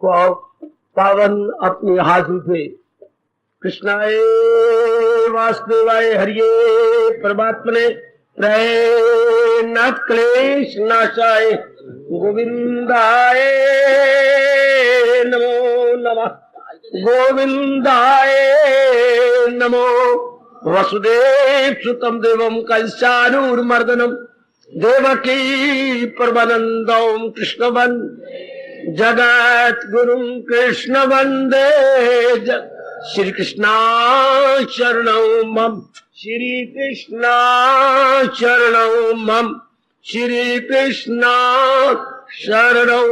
को पावन अपनी हाथों से कृष्णाय वासुदेवाय हरिये परमात्मने प्रेम क्लेश नाशाय गोविंदाय नमो नमः गोविंदाय नमो वसुदेव सुतम देवम कंसानूरमर्दनम देवकी परमानंदम कृष्ण वंदे जगत गुरु कृष्ण वंदे श्री कृष्णा शरणं मम श्री कृष्णा शरणं मम श्री कृष्णा शरणं।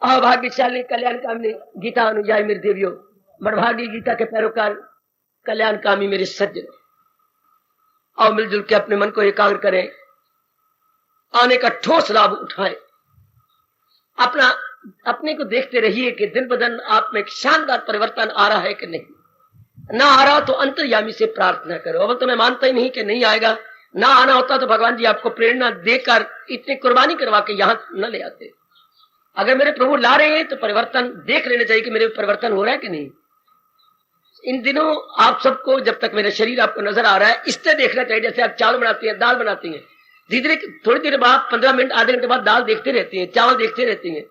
अभाग्यशाली कल्याणकामी गीता अनुयायी मेरे देवियों, बड़भागी गीता के पैरोकार कल्याणकामी मेरे सज्जन, आओ मिलजुल के अपने मन को एकाग्र करें, आने का ठोस लाभ उठाएं। अपने को देखते रहिए कि दिन ब दिन आप में एक शानदार परिवर्तन आ रहा है कि नहीं। ना आ रहा तो अंतर्यामी से प्रार्थना करो। अब तो मैं मानता ही नहीं कि नहीं आएगा। ना आना होता तो भगवान जी आपको प्रेरणा देकर इतनी कुर्बानी करवा के यहां न ले आते। अगर मेरे प्रभु ला रहे हैं तो परिवर्तन देख लेना चाहिए कि मेरे परिवर्तन हो रहा है कि नहीं। इन दिनों आप सबको, जब तक मेरा शरीर आपको नजर आ रहा है, इससे देखना चाहिए जैसे आप चावल बनाती हैं, दाल बनाती हैं, धीरे धीरे थोड़ी देर बाद 15 मिनट आधे घंटे बाद दाल देखते रहती हैं, चावल देखते रहती हैं।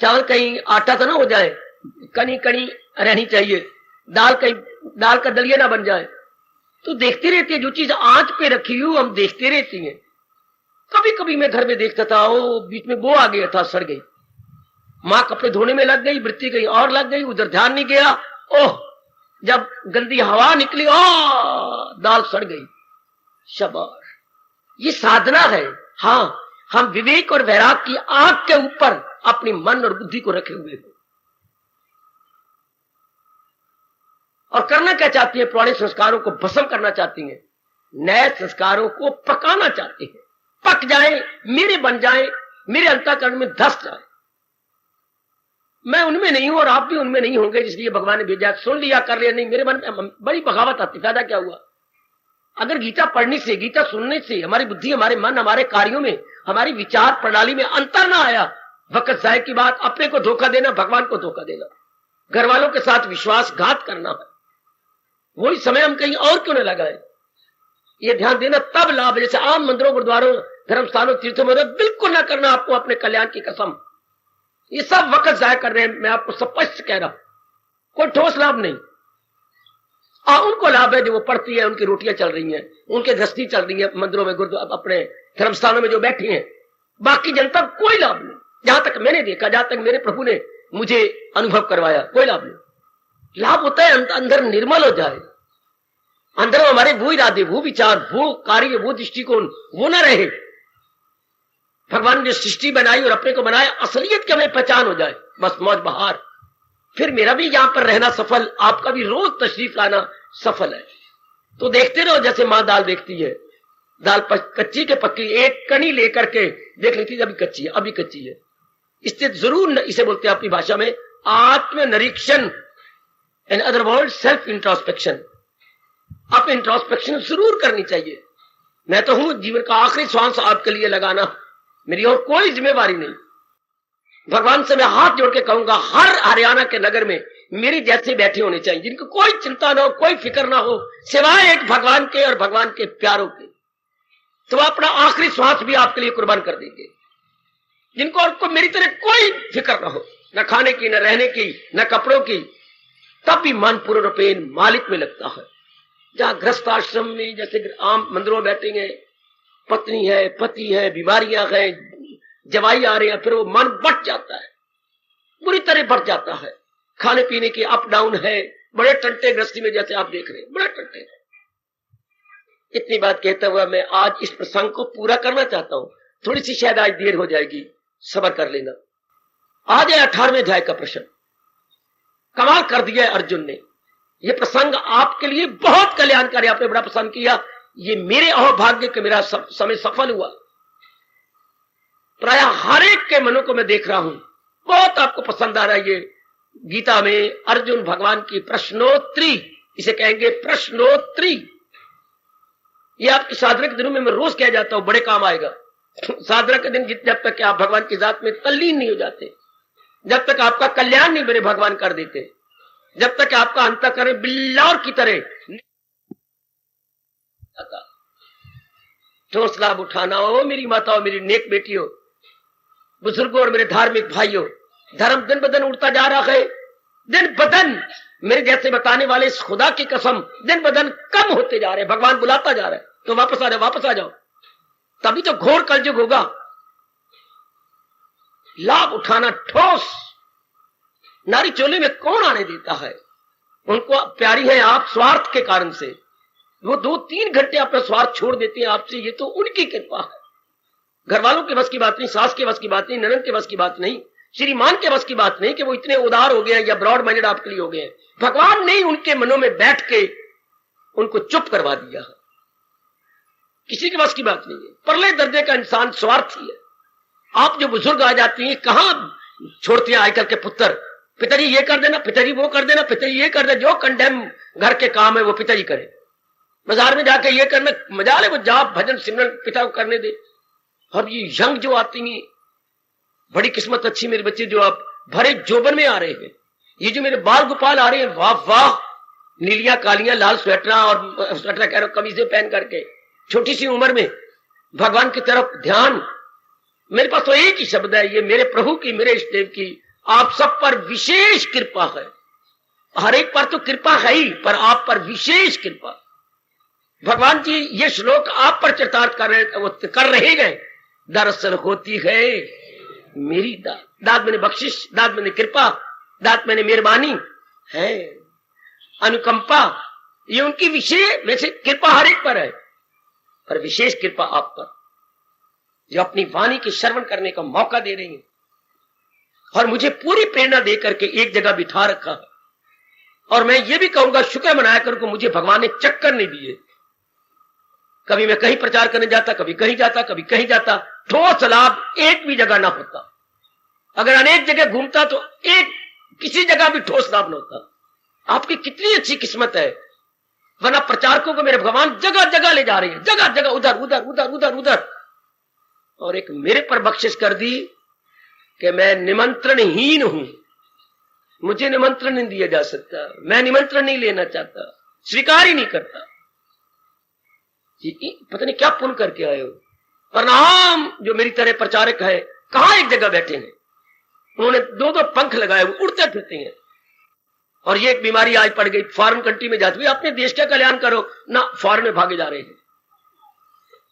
चावल कहीं आटा तो ना हो जाए, कनी कनी रहनी चाहिए, दाल कहीं दाल का दलिया ना बन जाए, तो देखती रहती है। जो चीज आंच पे रखी हूं हम देखते रहती हैं। कभी कभी मैं घर में देखता था, वो बीच में वो आ गया था, सड़ गई। माँ कपड़े धोने में लग गई, वृत्ति कहीं और लग गई, उधर ध्यान नहीं गया। ओह, जब गंदी हवा निकली, दाल सड़ गई। शाबाश, ये साधना है। हाँ, हम विवेक और वैराग की आंख के ऊपर अपनी मन और बुद्धि को रखे हुए हैं। और करना क्या चाहती है? पुराने संस्कारों को भस्म करना चाहती हैं, नए संस्कारों को पकाना चाहती हैं। पक जाए, मेरे बन जाए, मेरे अंतःकरण में धस जाए। मैं उनमें नहीं हूं और आप भी उनमें नहीं होंगे, इसलिए भगवान ने भेजा। सुन लिया, कर लिया नहीं, मेरे मन में बड़ी बगावत आती। फायदा क्या हुआ? अगर गीता पढ़ने से, गीता सुनने से हमारी बुद्धि, हमारे मन, हमारे कार्यों में, हमारी विचार प्रणाली में अंतर ना आया, वक्त जाए की बात। अपने को धोखा देना, भगवान को धोखा देना, घर वालों के साथ विश्वासघात करना है। वही समय हम कहीं और क्यों न लगाए? ये ध्यान देना तब लाभ। जैसे आम मंदिरों, गुरुद्वारों, धर्मस्थानों, तीर्थों में बिल्कुल ना करना, आपको अपने कल्याण की कसम। ये सब वक्त जाया कर रहे हैं, मैं आपको स्पष्ट कह रहा हूं। कोई ठोस लाभ नहीं। उनको लाभ है जो वो पढ़ती है, उनकी रोटियां चल रही हैं, उनके गृहस्थी चल रही है, मंदिरों में, गुरुद्वारा, अपने धर्मस्थानों में जो बैठी हैं। बाकी जनता कोई लाभ नहीं। जहां तक मैंने देखा, जहां तक मेरे प्रभु ने मुझे अनुभव करवाया, कोई लाभ नहीं। लाभ होता है अंदर निर्मल हो जाए, अंदर हमारे वो इरादे, वो विचार, वो कार्य, वो दृष्टिकोण वो ना रहे। भगवान ने सृष्टि बनाई और अपने को बनाया, असलियत की हमें पहचान हो जाए, बस मौज बहार। फिर मेरा भी यहां पर रहना सफल, आपका भी रोज तशरीफ लाना सफल है। तो देखते रहो, जैसे मां दाल देखती है, दाल कच्ची के पक्की, एक कणी लेकर के देख लेती है, अभी कच्ची है, अभी कच्ची है। इससे जरूर, इसे बोलते हैं अपनी भाषा में आत्मनिरीक्षण, in other word self introspection. आप इंट्रोस्पेक्शन जरूर करनी चाहिए। मैं तो हूं जीवन का आखिरी श्वास आपके लिए लगाना, मेरी और कोई जिम्मेवारी नहीं। भगवान से मैं हाथ जोड़ के कहूंगा, हर हरियाणा के नगर में मेरी जैसे बैठे होने चाहिए, जिनको कोई चिंता ना हो, कोई फिक्र ना हो, सिवाय एक भगवान के और भगवान के प्यारों के। तो अपना आखिरी श्वास भी आपके लिए कुर्बान कर देंगे। जिनको और को मेरी तरह कोई फिक्र ना हो, न खाने की, न रहने की, न कपड़ों की, तब भी मन पूर्ण रूपेण मालिक में लगता है। जहां गृहस्थ आश्रम में जैसे आम मंदिरों में बैठेंगे, पत्नी है, पति है, बीमारियां हैं, जवाई आ रहे हैं, फिर वो मन बढ़ जाता है, बुरी तरह बढ़ जाता है। खाने पीने की अप डाउन है, बड़े टंटे गृहस्थी में जैसे आप देख रहे हैं, बड़े टंटे हैं। इतनी बात कहते हुए मैं आज इस प्रसंग को पूरा करना चाहता हूं। थोड़ी सी शायद आज देर हो जाएगी, सब्र कर लेना। आज है 18वें अध्याय का प्रश्न। कमाल कर दिया है अर्जुन ने। यह प्रसंग आपके लिए बहुत कल्याणकारी, आपने बड़ा पसंद किया। ये मेरे अहोभाग्य के मेरा समय सफल हुआ। प्राय हर एक के मनों को मैं देख रहा हूं, बहुत आपको पसंद आ रहा है। ये गीता में अर्जुन भगवान की प्रश्नोत्तरी, इसे कहेंगे प्रश्नोत्तरी। ये आपकी साधना के दिनों में मैं रोज कह जाता हूं, बड़े काम आएगा। साधना के दिन जब तक आप भगवान की जात में तल्लीन नहीं हो जाते, जब तक आपका कल्याण नहीं मेरे भगवान कर देते, जब तक आपका अंतःकरण बिल्लौर की तरह ठोस लाभ उठाना हो मेरी माताओं, मेरी नेक बेटियों, बुजुर्गों और मेरे धार्मिक भाइयों, धर्म दिन ब दिन उड़ता जा रहा है, दिन ब दिन मेरे जैसे बताने वाले इस खुदा की कसम दिन ब दिन कम होते जा रहे हैं। भगवान बुलाता जा रहा है, तो वापस आ जाओ, वापस आ जाओ, तभी तो घोर कलयुग होगा। लाभ उठाना ठोस, नारी चोले में कौन आने देता है? उनको प्यारी है आप स्वार्थ के कारण से, वो 2-3 घंटे अपना स्वार्थ छोड़ देते हैं आपसे, ये तो उनकी कृपा है। घर वालों के बस की बात नहीं, सास के बस की बात नहीं, ननद के बस की बात नहीं, श्रीमान के बस की बात नहीं कि वो इतने उदार हो गए हैं या ब्रॉड माइंडेड आपके लिए हो गए हैं। भगवान ने ही उनके मनों में बैठ के उनको चुप करवा दिया है। किसी के बस की बात नहीं है। परले दर्जे का इंसान स्वार्थी है। आप जो बुजुर्ग आ जाती हैं, कहां छोड़ते हैं आजकल के पुत्र, पिताजी ये कर देना, पिताजी वो कर देना, पिताजी ये कर देना, जो कंडेम घर के काम है वो पिताजी करे। बाजार में जाके ये करना, मजा ले वो जाप भजन सिमरन पिता को करने दे। और ये यंग जो आती हैं, बड़ी किस्मत अच्छी मेरे बच्चे जो आप भरे जोबन में आ रहे हैं। ये जो मेरे बाल गोपाल आ रहे हैं, वाह वाह, नीलियां कालियां लाल स्वेटरा और स्वेटर कह रहा हूं कमीजें पहन करके, छोटी सी उम्र में भगवान की तरफ ध्यान। मेरे पास तो एक ही शब्द है, ये मेरे प्रभु की, मेरे इष्ट देव की आप सब पर विशेष कृपा है। हर एक पर तो कृपा है ही, पर आप पर विशेष कृपा। भगवान जी ये श्लोक आप पर चरितार्थ कर रहे गए। दरअसल होती है मेरी दाद, दाद मैंने बख्शिश, दाद मैंने कृपा, दाद मैंने मेहरबानी है, अनुकंपा, ये उनकी विशेष। वैसे कृपा हर एक पर है, पर विशेष कृपा आप पर, जो अपनी वाणी के श्रवण करने का मौका दे रही है और मुझे पूरी प्रेरणा दे करके एक जगह बिठा रखा है। और मैं ये भी कहूंगा, शुक्र मनाया करूं कि मुझे भगवान ने चक्कर नहीं दिए। कभी मैं कहीं प्रचार करने जाता, कभी कहीं जाता, कभी कहीं जाता, ठोस लाभ एक भी जगह ना होता। अगर अनेक जगह घूमता तो एक किसी जगह भी ठोस लाभ ना होता। आपकी कितनी अच्छी किस्मत है, वरना प्रचारकों को मेरे भगवान जगह जगह ले जा रहे हैं, जगह जगह, उधर उधर उधर उधर उधर। और एक मेरे पर बख्शिश कर दी कि मैं निमंत्रणहीन हूं, मुझे निमंत्रण नहीं दिया जा सकता, मैं निमंत्रण नहीं लेना चाहता, स्वीकार ही नहीं करता। पता नहीं क्या पुण्य करके आए हो। प्रणाम जो मेरी तरह प्रचारक है, कहां एक जगह बैठे हैं, उन्होंने 2-2 पंख लगाए हुए उड़ते फिरते हैं। और ये एक बीमारी आज पड़ गई, फॉरेन कंट्री में जाते हुए अपने देश का कल्याण करो ना, फॉरेन में भागे जा रहे हैं।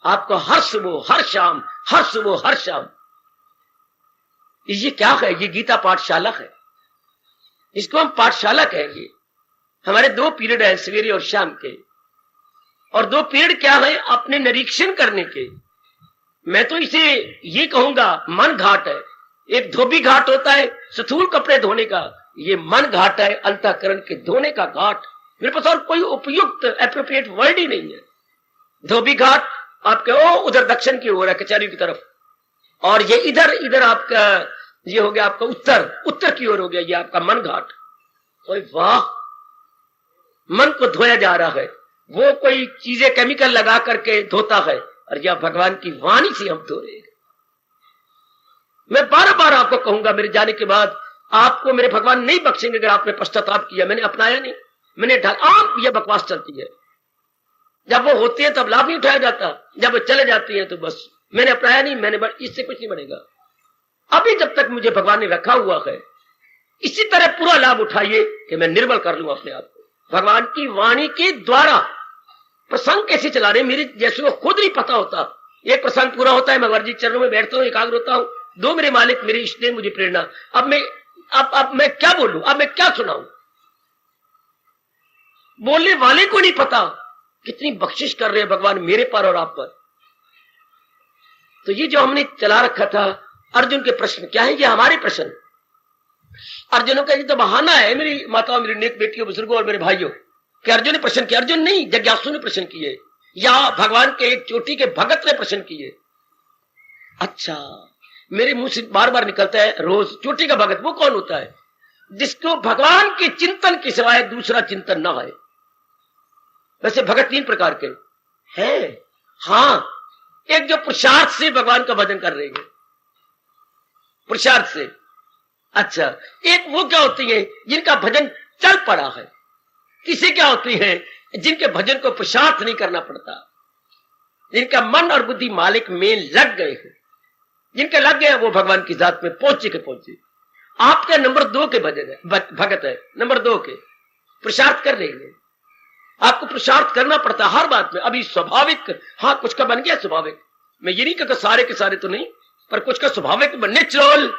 आपको हर सुबह हर शाम, हर सुबह हर शाम, ये क्या है? ये गीता पाठशाला है, इसको हम पाठशाला कहेंगे। हमारे 2 पीरियड है, सवेरे और शाम के, और 2 पीरियड क्या है? अपने निरीक्षण करने के। मैं तो इसे ये कहूंगा मन घाट है। एक धोबी घाट होता है स्थूल कपड़े धोने का, ये मन घाट है अंतःकरण के धोने का घाट। मेरे पास और कोई उपयुक्त एप्रोप्रिएट वर्ड ही नहीं है। धोबी घाट आपके उधर दक्षिण की ओर है, कचहरी की तरफ, और ये इधर इधर आपका ये हो गया आपका उत्तर की ओर हो गया, ये आपका मन घाट। वाह, मन को धोया जा रहा है, वो कोई चीजें केमिकल लगा करके धोता है, और यह भगवान की वाणी से हम धो रहे हैं। मैं बार बार आपको कहूंगा, मेरे जाने के बाद आपको मेरे भगवान नहीं बख्शेंगे अगर आपने पश्चाताप किया। मैंने अपनाया नहीं, मैंने आम यह बकवास चलती है। जब वो होती है तब लाभ नहीं उठाया जाता, जब वो चले जाती है तो बस मैंने अपनाया नहीं, इससे कुछ नहीं बनेगा। अभी जब तक मुझे भगवान ने रखा हुआ है, इसी तरह पूरा लाभ उठाइए कि मैं निर्मल कर लूं अपने आप को। भगवान की वाणी के द्वारा प्रसंग कैसे चला रहे मेरे जैसे को खुद नहीं पता होता। एक प्रसंग पूरा होता है, मैं वर्जी चरणों में बैठता हूं, एकाग्र होता हूं, 2 मेरे मालिक मेरे इष्ट देव मुझे प्रेरणा। अब मैं क्या बोलूं, अब मैं क्या सुनाऊं? बोलने वाले को नहीं पता कितनी बख्शिश कर रहे हैं भगवान मेरे पर और आप पर। तो ये जो हमने चला रखा था, अर्जुन के प्रश्न क्या है? ये हमारे प्रश्न। अर्जुन का ये तो बहाना है, मेरी माताओं, मेरी नेक बेटियों, बुजुर्गों और मेरे भाइयों, कि अर्जुन ने प्रश्न किया। अर्जुन नहीं, जिज्ञासु ने प्रश्न किए, या भगवान के एक चोटी के भगत ने प्रश्न किए। अच्छा, मेरे मुंह से बार बार निकलता है रोज, चोटी का भगत वो कौन होता है? जिसको भगवान के चिंतन के सिवाय दूसरा चिंतन ना है। वैसे भगत 3 प्रकार के हैं। हाँ, एक जो पुरुषार्थ से भगवान का भजन कर रही है, पुरुषार्थ से। अच्छा, एक वो क्या होती है जिनका भजन चल पड़ा है। किसी क्या होती है जिनके भजन को पुरुषार्थ नहीं करना पड़ता, जिनका मन और बुद्धि मालिक में लग गए हैं, जिनके लग गए वो भगवान की जात में पहुंचे के पहुंचे। आपके नंबर 2 के भजन है, भगत है, नंबर 2 के पुरुषार्थ कर रहे हैं। आपको पुरुषार्थ करना पड़ता हर बात में। अभी स्वाभाविक, हाँ कुछ का बन गया स्वाभाविक, मैं ये नहीं कहता सारे के सारे तो नहीं, पर कुछ का स्वाभाविक नेचुरल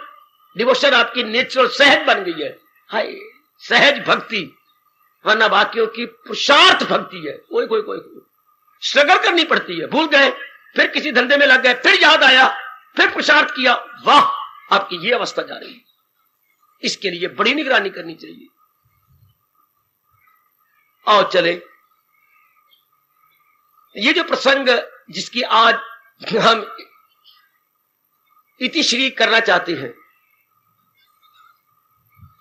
डिवोशन आपकी नेचुरल सहज बन गई है। हाय सहज भक्ति, वरना बाकियों की पुरुषार्थ भक्ति है। कोई कोई कोई स्ट्रगल करनी पड़ती है। भूल गए, फिर किसी धंधे में लग गए, फिर याद आया, फिर पुरुषार्थ किया, वाह आपकी ये अवस्था जा रही है। इसके लिए बड़ी निगरानी करनी चाहिए। आओ चले, ये जो प्रसंग जिसकी आज हम इतिश्री करना चाहते हैं,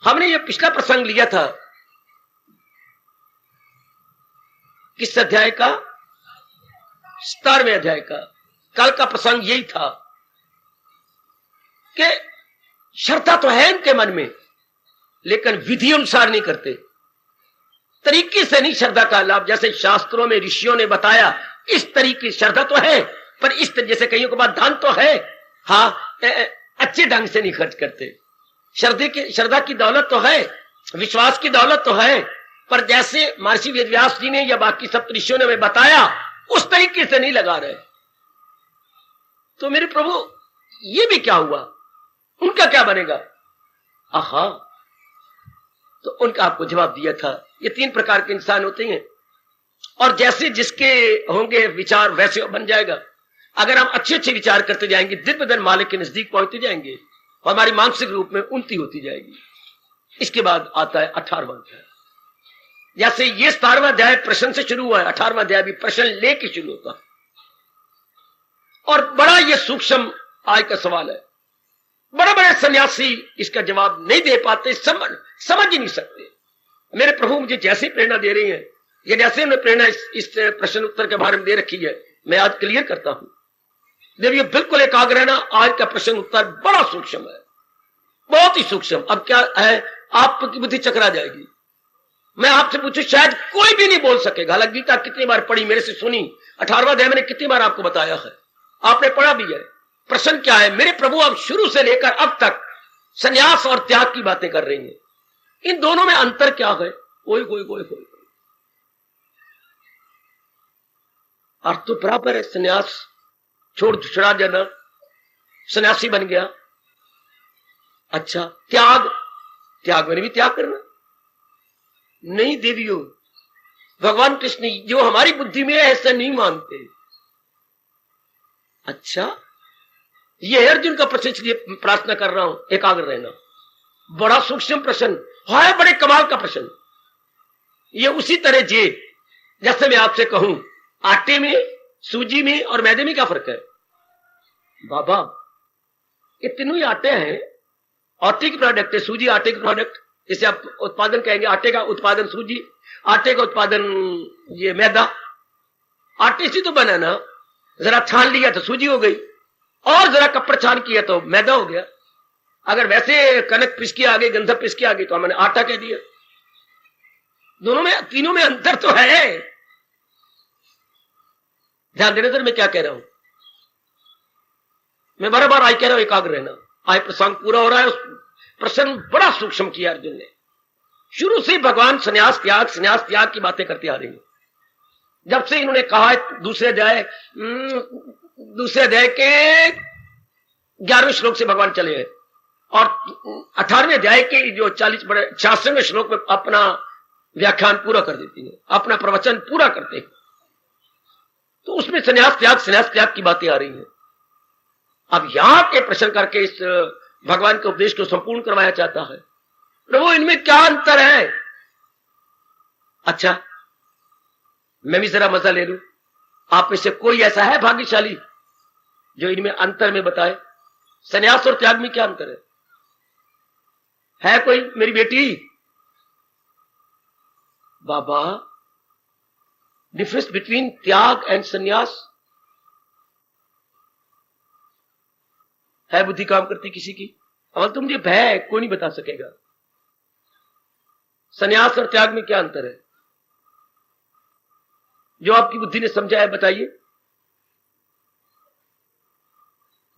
हमने ये पिछला प्रसंग लिया था किस अध्याय का? 17वें अध्याय का। कल का प्रसंग यही था कि श्रद्धा तो है इनके मन में, लेकिन विधि अनुसार नहीं करते, तरीके से नहीं श्रद्धा का लाभ। जैसे शास्त्रों में ऋषियों ने बताया इस तरीके श्रद्धा तो है, पर इस जैसे कईयों के बाद दान तो है, हाँ अच्छे ढंग से नहीं खर्च करते। श्रद्धा की दौलत तो है, विश्वास की दौलत तो है, पर जैसे महर्षि वेदव्यास जी ने या बाकी सब ऋषियों ने बताया उस तरीके से नहीं लगा रहे। तो मेरे प्रभु ये भी क्या हुआ, उनका क्या बनेगा? आहा, तो उनका आपको जवाब दिया था। ये 3 प्रकार के इंसान होते हैं, और जैसे जिसके होंगे विचार वैसे बन जाएगा। अगर हम अच्छे अच्छे विचार करते जाएंगे, दिन ब दिन मालिक के नजदीक पहुंचते जाएंगे, और हमारी मानसिक रूप में उन्नति होती जाएगी। इसके बाद आता है 18वां अध्याय। जैसे ये 17वां अध्याय प्रश्न से शुरू हुआ है, 18वां अध्याय भी प्रश्न लेके शुरू होता है। और बड़ा ये सूक्ष्म आज का सवाल है। बड़े बड़े सन्यासी इसका जवाब नहीं दे पाते, समझ ही नहीं सकते। मेरे प्रभु मुझे जैसी प्रेरणा दे रही है, ये जैसे उन्हें प्रेरणा इस प्रश्न उत्तर के बारे में दे रखी है, मैं आज क्लियर करता हूं। देखिए बिल्कुल एकाग्र रहना। आज का प्रश्न उत्तर बड़ा सूक्ष्म है, बहुत ही सूक्ष्म। अब क्या है, आपकी बुद्धि चकरा जाएगी। मैं आपसे पूछूं, शायद कोई भी नहीं बोल सकेगा। हालांकि गीता कितनी बार पढ़ी, मेरे से सुनी, 18वां अध्याय मैंने कितनी बार आपको बताया है, आपने पढ़ा भी है। प्रश्न क्या है, मेरे प्रभु अब शुरू से लेकर अब तक संन्यास और त्याग की बातें कर रही हैं। इन दोनों में अंतर क्या है? कोई कोई कोई कोई अर्थ तो बराबर है। संन्यास छोड़ छुड़ा जाना, सन्यासी बन गया। अच्छा, त्याग मैंने भी त्याग करना नहीं। देवियों, भगवान कृष्ण जो हमारी बुद्धि में है ऐसा नहीं मानते। अच्छा, ये अर्जुन का प्रश्न, इसलिए प्रार्थना कर रहा हूं एकाग्र रहना। बड़ा सूक्ष्म प्रश्न है, बड़े कमाल का प्रश्न। ये उसी तरह जैसे मैं आपसे कहूं आटे में, सूजी में और मैदे में क्या फर्क है? बाबा, ये तीनों ही आटे हैं, आटे की प्रोडक्ट है। सूजी आटे की प्रोडक्ट, जिसे आप उत्पादन कहेंगे। आटे का उत्पादन सूजी, आटे का उत्पादन ये मैदा। आटे से तो बना ना, जरा छान लिया तो सूजी हो गई, और जरा कपड़ छान किया तो मैदा हो गया। अगर वैसे कनक पिस के आ गई, गंधक पिस के आ गई, तो हमने आटा कह दिया। दोनों में, तीनों में अंतर तो है। ध्यान देने सर, मैं क्या कह रहा हूं। मैं बार आज कह रहा हूं एकाग्र रहना। आज प्रसंग पूरा हो रहा है। उस प्रसंग बड़ा सूक्ष्म किया अर्जुन ने। शुरू से भगवान संन्यास त्याग की बातें करते आ रही हैं। जब से इन्होंने कहा दूसरे अध्याय के 11वें श्लोक से भगवान चले हैं, और 18वें अध्याय के जो 86वें श्लोक में अपना व्याख्यान पूरा कर देती है, अपना प्रवचन पूरा करते हैं। तो उसमें संन्यास त्याग की बातें आ रही हैं। अब यहां के प्रश्न करके इस भगवान के उपदेश को संपूर्ण करवाया चाहता है। प्रभु, इनमें क्या अंतर है? अच्छा, मैं भी जरा मजा ले लूं। आप में से कोई ऐसा है भाग्यशाली जो इनमें अंतर में बताए? संन्यास और त्याग में क्या अंतर है कोई? मेरी बेटी, बाबा, डिफरेंस बिटवीन त्याग एंड संन्यास? है बुद्धि काम करती किसी की? अवल तो मुझे भय है, कोई नहीं बता सकेगा। संन्यास और त्याग में क्या अंतर है? जो आपकी बुद्धि ने समझा है बताइए।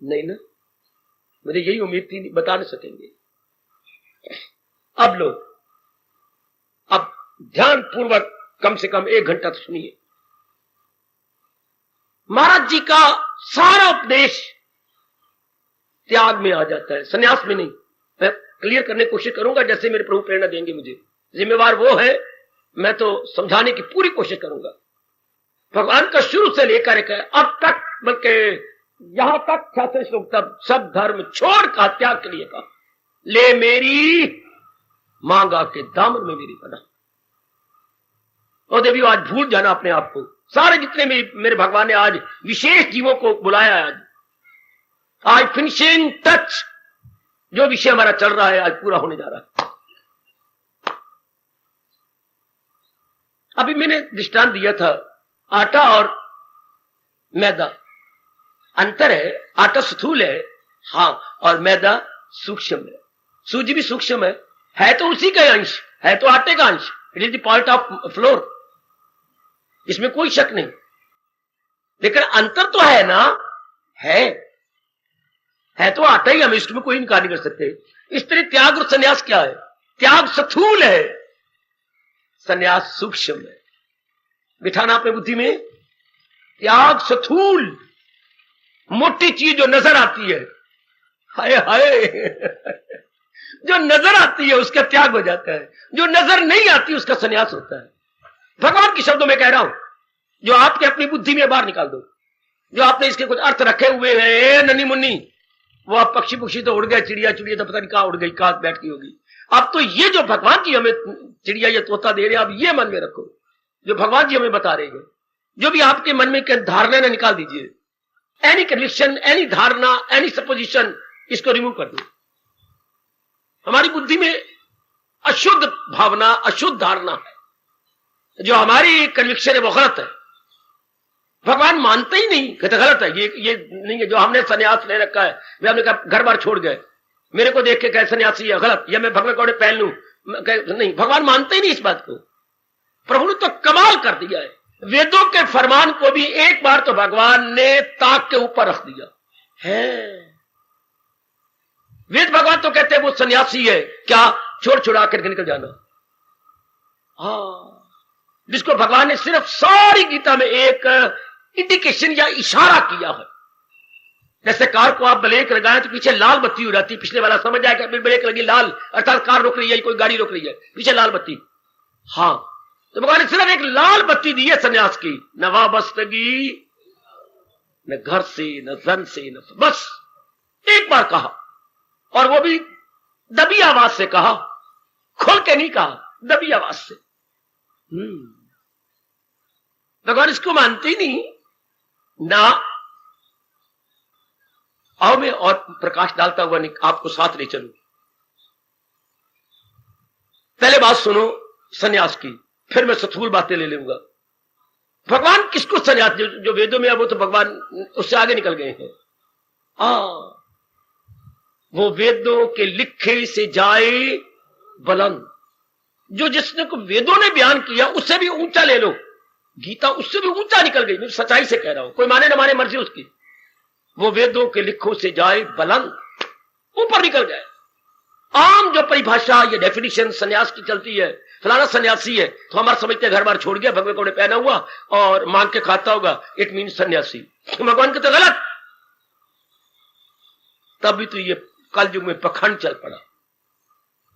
नहीं ना, मुझे यही उम्मीद थी, बता नहीं सकेंगे। अब लो, अब ध्यान पूर्वक कम से कम 1 घंटा तो सुनिए। महाराज जी का सारा उपदेश त्याग में आ जाता है, संन्यास में नहीं। मैं क्लियर करने की कोशिश करूंगा जैसे मेरे प्रभु प्रेरणा देंगे मुझे। जिम्मेवार वो है, मैं तो समझाने की पूरी कोशिश करूंगा। भगवान का शुरू से लेकर के अब तक, बल्कि यहां तक 36 श्लोक तक सब धर्म छोड़ का त्याग के लिए कहा। ले मेरी मांगा के दामन में मेरी पना। और देवियों, आज भूल जाना अपने आप को। सारे जितने भी मेरे भगवान ने आज विशेष जीवों को बुलाया है, आज फिनिशिंग टच जो विषय हमारा चल रहा है आज पूरा होने जा रहा है। अभी मैंने दृष्टांत दिया था आटा और मैदा। अंतर है, आटा स्थूल है, हाँ, और मैदा सूक्ष्म है। सूजी भी सूक्ष्म है तो उसी का अंश है, तो आटे का अंश। It is the part of floor, इसमें कोई शक नहीं। लेकिन अंतर तो है ना, है तो आटा ही, हम इसमें कोई इनकार नहीं कर सकते। इस तरह त्याग और संन्यास क्या है? त्याग स्थूल है, संन्यास सूक्ष्म है। बिठाना अपने बुद्धि में। त्याग स्थूल, मोटी चीज जो नजर आती है, हाय हाय जो नजर आती है उसका त्याग हो जाता है, जो नजर नहीं आती उसका संन्यास होता है। भगवान के शब्दों में कह रहा हूं, जो आपके अपनी बुद्धि में बाहर निकाल दो। जो आपने इसके कुछ अर्थ रखे हुए हैं नन्ही मुन्नी, वो आप पक्षी पुक्षी तो उड़ गए, चिड़िया चिड़िया तो पता नहीं कहां उड़ गई, कहां बैठ गई होगी। अब तो ये जो भगवान जी हमें चिड़िया या तोता दे रहे हैं, आप ये मन में रखो जो भगवान जी हमें बता रहे हैं। जो भी आपके मन में धारणा ना निकाल दीजिए। एनी कन्विक्शन, एनी धारणा, एनी सपोजिशन, इसको रिमूव कर दो। हमारी बुद्धि में अशुद्ध भावना, अशुद्ध धारणा है। जो हमारी कन्विक्शन है वो गलत है। भगवान मानते ही नहीं, कहते गलत है, ये नहीं है। जो हमने संन्यास ले रखा है, वे हमने कहा घर बार छोड़ गए, मेरे को देख के कहे सन्यासी है, गलत, या मैं भगवान कपड़े पहन लूं, नहीं, भगवान मानते ही नहीं इस बात को। प्रभु ने तो कमाल कर दिया है। वेदों के फरमान को भी एक बार तो भगवान ने ताक के ऊपर रख दिया है। वेद भगवान तो कहते हैं वो सन्यासी है, क्या छोड़ छुड़ा करके निकल जाना। हाँ, जिसको भगवान ने सिर्फ सारी गीता में एक इंडिकेशन या इशारा किया है। जैसे कार को आप ब्रेक लगाएं तो पीछे लाल बत्ती हो जाती है, पिछले वाला समझ जाएगा ब्रेक लगी लाल, अर्थात कार रोक रही है, कोई गाड़ी रोक रही है, पीछे लाल बत्ती। हाँ, तो भगवान ने सिर्फ एक लाल बत्ती दी है सन्यास की। न वाबस्तगी, न घर से, न जन से, न, बस एक बार कहा, और वो भी दबी आवाज से कहा, खोल के नहीं कहा, दबी आवाज से। भगवान इसको मानते ही नहीं ना। आओ मैं और प्रकाश डालता हुआ आपको साथ ले चलूं। पहले बात सुनो सन्यास की, फिर मैं स्थूल बातें ले लूंगा। भगवान किसको सन्यास, जो वेदों में है वो तो भगवान उससे आगे निकल गए हैं। वो वेदों के लिखे से जाए बुलंद। जो जिसने को वेदों ने बयान किया उससे भी ऊंचा ले लो। गीता उससे भी ऊंचा निकल गई, मैं सच्चाई से कह रहा हूं, कोई माने ना माने मर्जी उसकी। वो वेदों के लिखों से जाए बुलंद, ऊपर निकल जाए। आम जो परिभाषा या डेफिनेशन सन्यास की चलती है, फलाना सन्यासी है तो हमारा समझते घर बार छोड़ गया, भगवे कपड़े पहना हुआ और मांग के खाता होगा, इट मीन सन्यासी। भगवान कहते गलत। तभी तो ये कलयुग में पखंड चल पड़ा।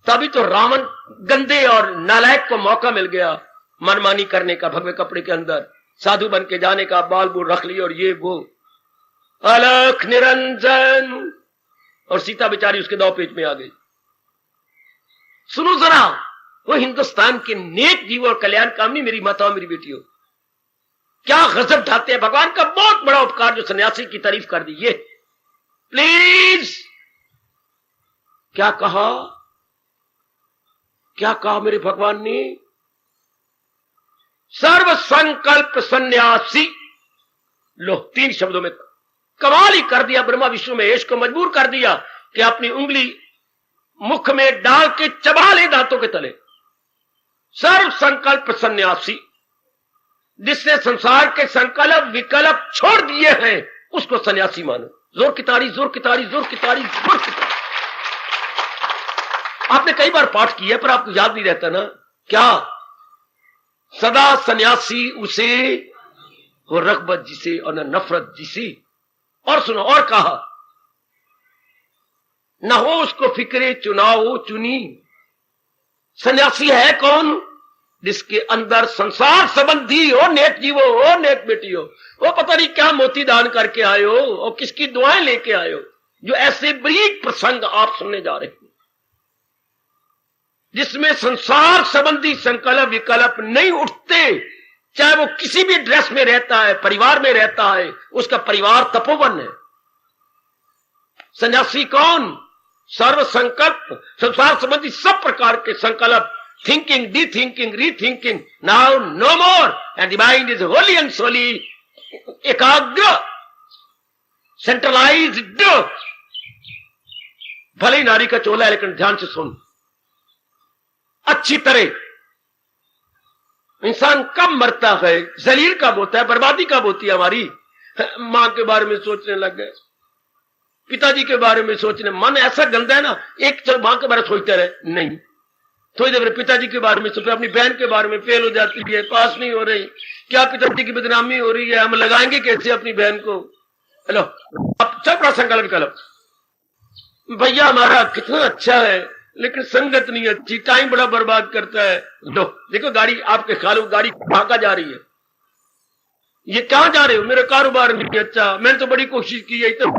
तभी तो रावण गंदे और नालायक को मौका मिल गया मनमानी करने का, भगवे कपड़े के अंदर साधु बन के जाने का, बाल बूल रख लिए और ये वो, अलख निरंजन। और सीता बेचारी उसके दो पेट में आ गई। सुनो जरा, वो हिंदुस्तान के नेक जीव और कल्याण कामनी मेरी माताओं, मेरी बेटियों, क्या गजब ढाते हैं। भगवान का बहुत बड़ा उपकार जो सन्यासी की तारीफ कर दी। ये प्लीज, क्या कहा, क्या कहा मेरे भगवान ने? सर्व संकल्प सन्यासी। लो, 3 शब्दों में कमाल ही कर दिया। ब्रह्मा विष्णु महेश को मजबूर कर दिया कि अपनी उंगली मुख में डाल के चबा ले दांतों के तले। सर्व संकल्प सन्यासी, जिसने संसार के संकल्प विकल्प छोड़ दिए हैं, उसको सन्यासी मानो। जोर की ताड़ी, जोर की ताड़ी, जोर की ताड़ी, जोर की ताड़ी। आपने कई बार पाठ किया पर आपको याद नहीं रहता ना। क्या? सदा सन्यासी उसे हो रगबत जिसे और न नफरत जिसे। और सुनो, और कहा, न हो उसको फिक्रे चुनाव चुनी। सन्यासी है कौन? जिसके अंदर संसार संबंधी हो, नेक जीवो हो, नेक बेटी हो, वो पता नहीं क्या मोती दान करके आए हो और किसकी दुआएं लेके आए हो, जो ऐसे बरीक प्रसंग आप सुनने जा रहे हैं जिसमें संसार संबंधी संकल्प विकल्प नहीं उठते। चाहे वो किसी भी ड्रेस में रहता है, परिवार में रहता है, उसका परिवार तपोवन है। सन्यासी कौन? सर्व संकल्प संसार संबंधी सब प्रकार के संकल्प, thinking, de thinking, re thinking, now no more, and the mind is wholly and solely, एकाग्र, सेंट्रलाइज्ड। भले ही नारी का चोला है, लेकिन ध्यान से सुन। अच्छी तरह इंसान कब मरता है, जलील कब होता है, बर्बादी कब होती है हमारी। मां के बारे में सोचने लग गए, पिताजी के बारे में सोचने, मन ऐसा गंदा है ना, एक चलो मां के बारे में सोचते रहे, नहीं, थोड़ी देर पिताजी के बारे में सोचते, अपनी बहन के बारे में, फेल हो जाती है, पास नहीं हो रही, क्या पिताजी की बदनामी हो रही है, हम लगाएंगे कैसे अपनी बहन को। हेलो, अब सब बड़ा संकल्प विकल्प, भैया हमारा कितना अच्छा है लेकिन संगत नहीं अच्छी, टाइम बड़ा बर्बाद करता है। लो देखो गाड़ी आपके खालू गाड़ी भागा जा रही है, ये कहां जा रहे हो? मेरा कारोबार नहीं अच्छा, मैंने तो बड़ी कोशिश की है, तो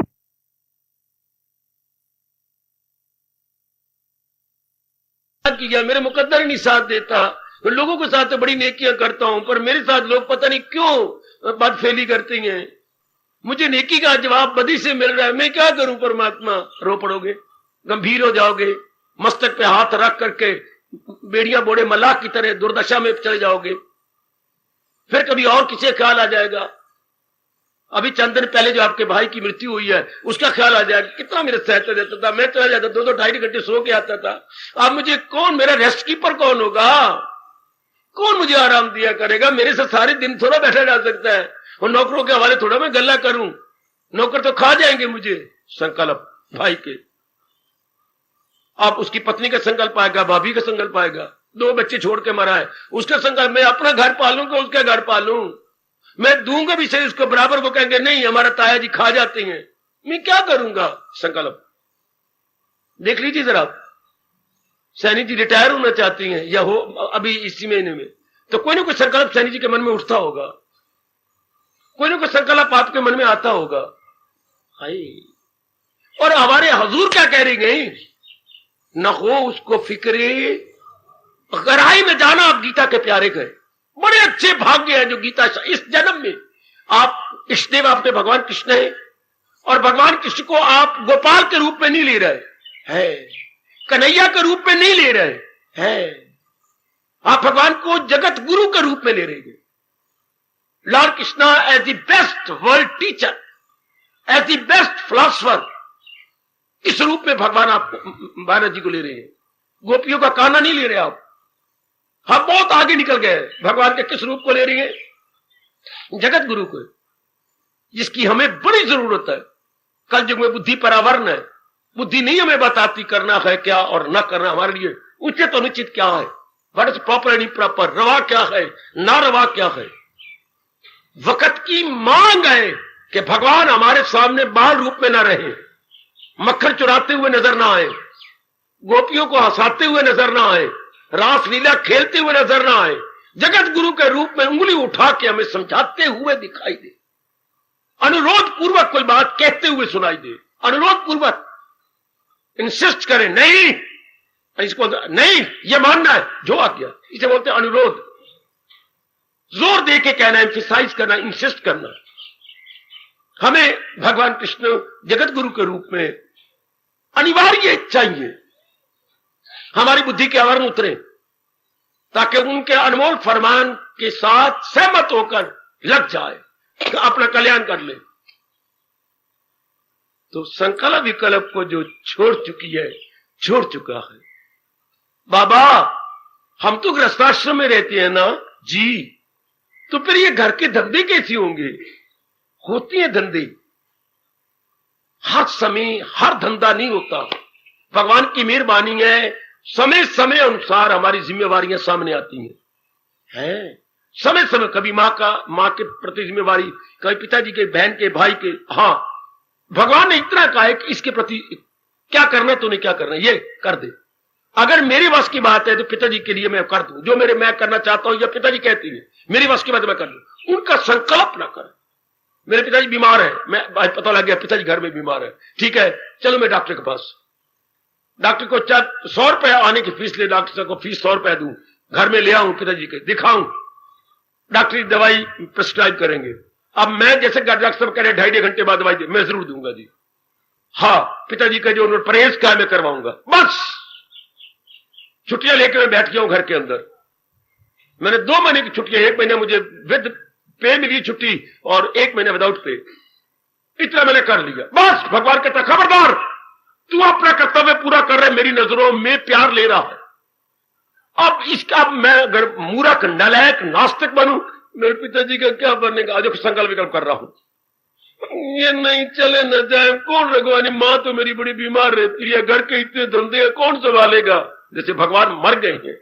किया, मेरे मुकद्दर ही नहीं साथ देता। लोगों के साथ तो बड़ी नेकियां करता हूं, पर मेरे साथ लोग पता नहीं क्यों बदफेली करते हैं। मुझे नेकी का जवाब बदी से मिल रहा है, मैं क्या करूं परमात्मा? रो पड़ोगे, गंभीर हो जाओगे, मस्तक पे हाथ रख करके बेड़ियां बोड़े मलाह की तरह दुर्दशा में चले जाओगे। फिर कभी और किसी ख्याल आ जाएगा, अभी चंद दिन पहले जो आपके भाई की मृत्यु हुई है उसका ख्याल आ जाएगा, कितना मेरे सहते देता था, मैं चला जाता, 2-2 ढाई घंटे सो के आता था। अब मुझे कौन, मेरा रेस्ट कीपर कौन होगा? कौन मुझे आराम दिया करेगा? मेरे से सारे दिन थोड़ा बैठा जा सकता है, और नौकरों के हवाले थोड़ा मैं गल्ला करूं, नौकर तो खा जाएंगे मुझे। संकल्प भाई के, आप उसकी पत्नी का संकल्प आएगा, भाभी का संकल्प आएगा, 2 बच्चे छोड़ के मरा है, उसका संकल्प मैं अपना घर पालूंगा, उसका घर पालूं, मैं दूंगा भी सही उसको बराबर। को कहेंगे नहीं हमारा ताया जी खा जाते हैं, मैं क्या करूंगा? संकल्प देख लीजिए जरा, सैनी जी रिटायर होना चाहती हैं या हो अभी इसी महीने में, तो कोई ना कोई संकल्प सैनी जी के मन में उठता होगा, कोई ना कोई संकल्प आपके मन में आता होगा। और हमारे हजूर क्या कह रही गई? न हो उसको फिक्रे, गहराई में जाना। आप गीता के प्यारे गए, बड़े अच्छे भाग्य हैं जो गीता इस जन्म में आप इष्टदेव आपके भगवान कृष्ण है, और भगवान कृष्ण को आप गोपाल के रूप में नहीं ले रहे हैं, कन्हैया के रूप में नहीं ले रहे हैं, आप भगवान को जगत गुरु के रूप में ले रहे हैं। Lord Krishna as the best world teacher, as the best philosopher, इस रूप में भगवान आप महाराज जी को ले रहे हैं। गोपियों का काना नहीं ले रहे आप, हम बहुत आगे निकल गए। भगवान के किस रूप को ले रही है? जगत गुरु को, जिसकी हमें बड़ी जरूरत है। कल युग में बुद्धि परावर्ण है, बुद्धि नहीं हमें बताती करना है क्या और न करना हमारे लिए उचित अनुचित क्या है, what is proper and improper, रवा क्या है ना रवा क्या है। वक्त की मांग है कि भगवान हमारे सामने बाल रूप में ना रहे, मक्खन चुराते हुए नजर ना आए, गोपियों को हंसाते हुए नजर ना आए, रासलीला खेलते हुए नजर ना आए, जगत गुरु के रूप में उंगली उठा के हमें समझाते हुए दिखाई दे, अनुरोध पूर्वक कोई बात कहते हुए सुनाई दे, अनुरोध पूर्वक इंसिस्ट करें, नहीं इसको नहीं ये मानना है जो आ गया, इसे बोलते हैं अनुरोध। जोर दे के कहना, एम्फिसाइज करना, इंसिस्ट करना। हमें भगवान कृष्ण जगत गुरु के रूप में अनिवार्य चाहिए, हमारी बुद्धि के आवरण उतरे, ताकि उनके अनमोल फरमान के साथ सहमत होकर लग जाए, अपना कल्याण कर ले। तो संकल्प विकल्प को जो छोड़ चुकी है, छोड़ चुका है। बाबा हम तो गृहस्थाश्रम में रहते हैं ना जी, तो फिर ये घर के धंधे कैसे होंगे? होती है धंधे, हर समय हर धंधा नहीं होता। भगवान की मेहरबानी है, समय समय अनुसार हमारी जिम्मेवारियां सामने आती हैं। समय समय कभी माँ के प्रति जिम्मेवारी, कभी पिताजी के, बहन के, भाई के। हाँ, भगवान ने इतना कहा है कि इसके प्रति क्या करना है, तूने क्या करना है ये कर दे। अगर मेरे वश की बात है तो पिताजी के लिए मैं कर दूं, जो मैं करना चाहता हूं, या पिताजी कहती है मेरी वश की बात मैं कर लूं। उनका संकल्प ना कर। मेरे पिताजी बीमार है, मैं आज पता लग गया पिताजी घर में बीमार है, ठीक है चलो मैं डॉक्टर के पास, डॉक्टर को 100 रुपया आने की फीस ले, डॉक्टर साहब को फीस 100 रुपया दूं, घर में ले आऊं, पिताजी के दिखाऊं, डॉक्टरी दवाई प्रिस्क्राइब करेंगे। अब मैं जैसे डॉक्टर साहब कह रहे 2.5 घंटे बाद दवाई दे, मैं जरूर दूंगा जी। हाँ, पिताजी का जो उन्होंने परहेज का मैं करवाऊंगा। बस छुट्टियां लेकर मैं बैठ गया हूं घर के अंदर। मैंने 2 महीने की छुट्टियां, 1 महीने मुझे विद पे मिली छुट्टी और 1 महीने विदाउट पे, इतना मैंने कर लिया। बस भगवान कहता खबरदार, तू अपना कर्तव्य पूरा कर रहे, मेरी नजरों में प्यार ले रहा है। अब इसका मैं अगर मूर्ख नालायक नास्तिक बनूं, मेरे पिताजी का क्या बनने का? आज संकल्प विकल्प कर रहा हूं, ये नहीं चले न जाए, कौन रघुवानी, मां तो मेरी बड़ी बीमार रहती है, घर के इतने धंधे कौन संभालेगा? जैसे भगवान मर गए हैं,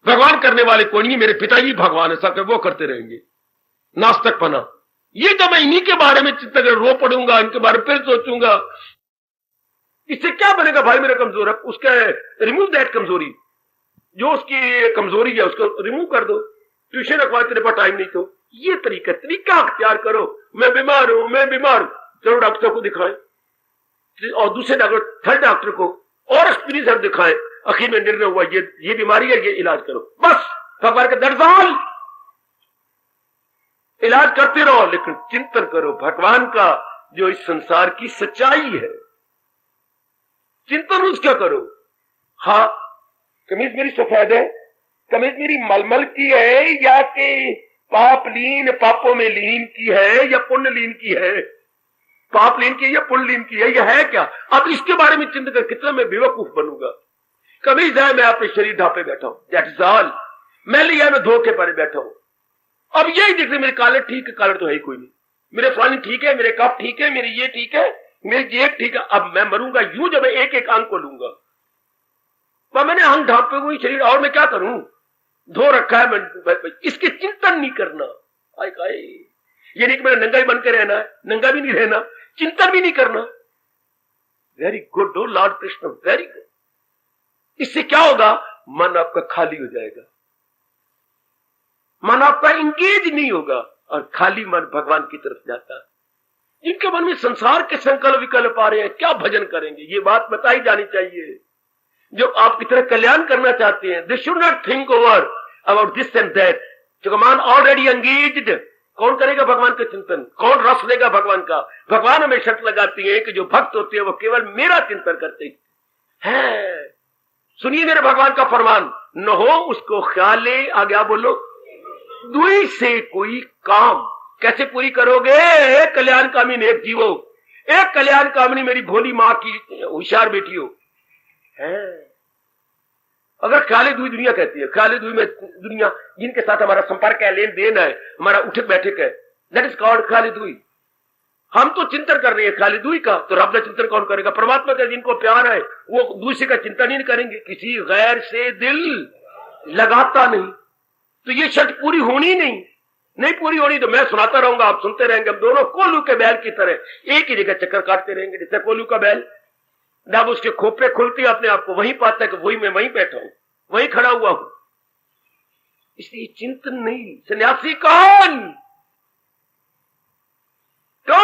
भगवान करने वाले कोई नहीं, मेरे पिताजी भगवान है, सब वो करते रहेंगे। नास्तिक बना, ये जब मैं इन्हीं के बारे में चिंता कर रो पड़ूंगा, इनके बारे में फिर सोचूंगा, इससे क्या बनेगा? भाई मेरा कमजोर है, उसका रिमूव दैट कमजोरी, जो उसकी कमजोरी है उसको रिमूव कर दो। ट्यूशन रखवा, तेरे पास टाइम नहीं तो ये तरीका अख्तियार करो। मैं बीमार हूं, चलो डॉक्टर को दिखाएं, और दूसरे डॉक्टर, थर्ड डॉक्टर को और एक्सपीरियंस दिखाएं। आखिर में निर्णय हुआ ये बीमारी है, ये इलाज करो। बस भगवान के दरसाल इलाज करते रहो, लेकिन चिंतन करो भगवान का, जो इस संसार की सच्चाई है, चिंतन उसका करो। हाँ, कमीज मेरी सफेद है, कमीज मेरी मलमल की है, या कि पापों में लीन की है, या पुण्य लीन की है, पाप लीन की है या पुण्य लीन की है, यह है क्या? अब इसके बारे में चिंता कर, कितना मैं बेवकूफ बनूंगा। कमीज है, मैं अपने शरीर ढापे बैठा हूं, दैट इज ऑल। मैं लिया, मैं धोखे पर बैठा हूं। अब यही देख रहे, मेरे कालर ठीक है, कालर तो है ही कोई नहीं, मेरे फलानी ठीक है, मेरे कप ठीक है, मेरी ये ठीक है, मेरी जेब ठीक है। अब मैं मरूंगा यूं जब मैं एक एक अंग को लूंगा, पर मैंने अंग ढांपे हुए शरीर, और मैं क्या करूं? धो रखा है, मैं इसके चिंतन नहीं करना। ये नहीं कि मैंने नंगा ही बन के रहना है, नंगा भी नहीं रहना, चिंतन भी नहीं करना। वेरी गुड ओ लॉर्ड कृष्ण, वेरी गुड। इससे क्या होगा? मन आपका खाली हो जाएगा, मन आपका इंगेज नहीं होगा, और खाली मन भगवान की तरफ जाता है। जिनके मन में संसार के संकल्प विकल्प आ रहे हैं, क्या भजन करेंगे? ये बात बताई जानी चाहिए। जो आपकी तरह कल्याण करना चाहते हैं, they should not think over about this and that. जो मन ऑलरेडी एंगेज्ड, कौन करेगा भगवान का चिंतन? कौन रस लेगा भगवान का? भगवान हमें शर्त लगाती है कि जो भक्त होते हैं वो केवल मेरा चिंतन करते हैं। सुनिए मेरे भगवान का फरमान, न हो उसको ख्याले, आगे बोलो, दुई से कोई काम। कैसे पूरी करोगे? कल्याण कामिनी एक जीवो, एक कल्याण कामिनी मेरी भोली मां की होशियार बेटी हो है। अगर ख्याले दुई दुनिया कहती है, ख्याले दुई में दुनिया जिनके साथ हमारा संपर्क है, लेन देन है, हमारा उठक बैठक है, दैट इज कॉल्ड ख्याले दुई। हम तो चिंतन कर रहे हैं खाली दुई का, तो रब का चिंतन कौन करेगा? परमात्मा का जिनको प्यार है वो दूसरे का चिंतन ही नहीं करेंगे, किसी गैर से दिल लगाता नहीं। तो ये शर्त पूरी होनी नहीं पूरी होनी तो मैं सुनाता रहूंगा, आप सुनते रहेंगे। हम दोनों कोल्हू के बैल की तरह एक ही जगह चक्कर काटते रहेंगे। जैसे कोल्हू का बैल जब उसके खोपड़े खुलती है अपने आप को वहीं पाता है कि वही मैं वहीं बैठा हूं, वहीं खड़ा हुआ हूं। इसलिए चिंतन नहीं। सन्यासी कौन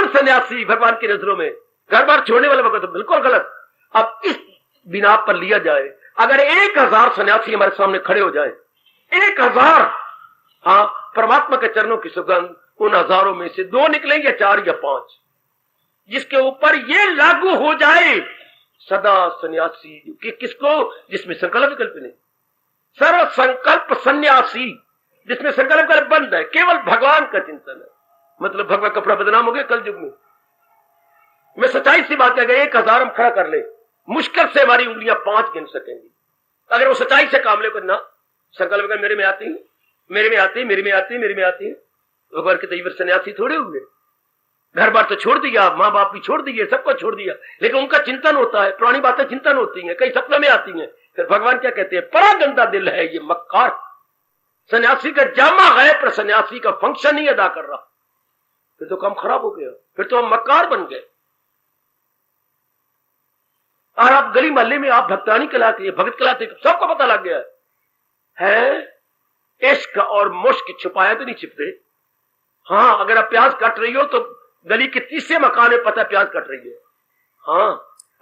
सन्यासी भगवान की नजरों में? घर बार छोड़ने वाला भगत तो बिल्कुल गलत। अब इस बिना पर लिया जाए, अगर 1000 सन्यासी हमारे सामने खड़े हो जाए, 1000, हाँ, परमात्मा के चरणों की सुगंध उन हजारों में से 2 निकले या 4 या 5, जिसके ऊपर ये लागू हो जाए, सदा सन्यासी कि किसको? जिसमें संकल्प विकल्प नहीं, सर्व संकल्प सन्यासी, जिसमें संकल्प विकल्प बंद है, केवल भगवान का चिंतन है। मतलब भगवान कपड़ा बदनाम हो गया कल युग में, मैं सच्चाई सी बात कह गई, 1000 हम खड़ा कर ले, मुश्किल से हमारी उंगलियां 5 गिन सकेंगी। अगर वो सच्चाई से काम ले को ना संकल्प कर, मेरे में आती, मेरे में आती, मेरे में आती, मेरे में आती, भगवान के तैवर सन्यासी थोड़े हुए। घर बार तो छोड़ दिया, माँ बाप भी छोड़ दिए, सबको छोड़ दिया, लेकिन उनका चिंतन होता है, पुरानी बातें चिंतन होती हैं, कई सपने में आती हैं। फिर भगवान क्या कहते हैं, बड़ा गंदा दिल है ये मक्कार, सन्यासी का जामा है पर सन्यासी का फंक्शन नहीं अदा कर रहा। फिर तो काम खराब हो गया, फिर तो हम मक्कार बन गए। और आप गली मोहल्ले में आप भक्तानी कहलाती है, भगत कहलाते है, सबको पता लग गया है। इश्क और मुश्क छुपाया तो नहीं छिपते। हाँ, अगर आप प्याज कट रही हो तो गली के तीसरे मकान में पता है प्याज कट रही है। हाँ,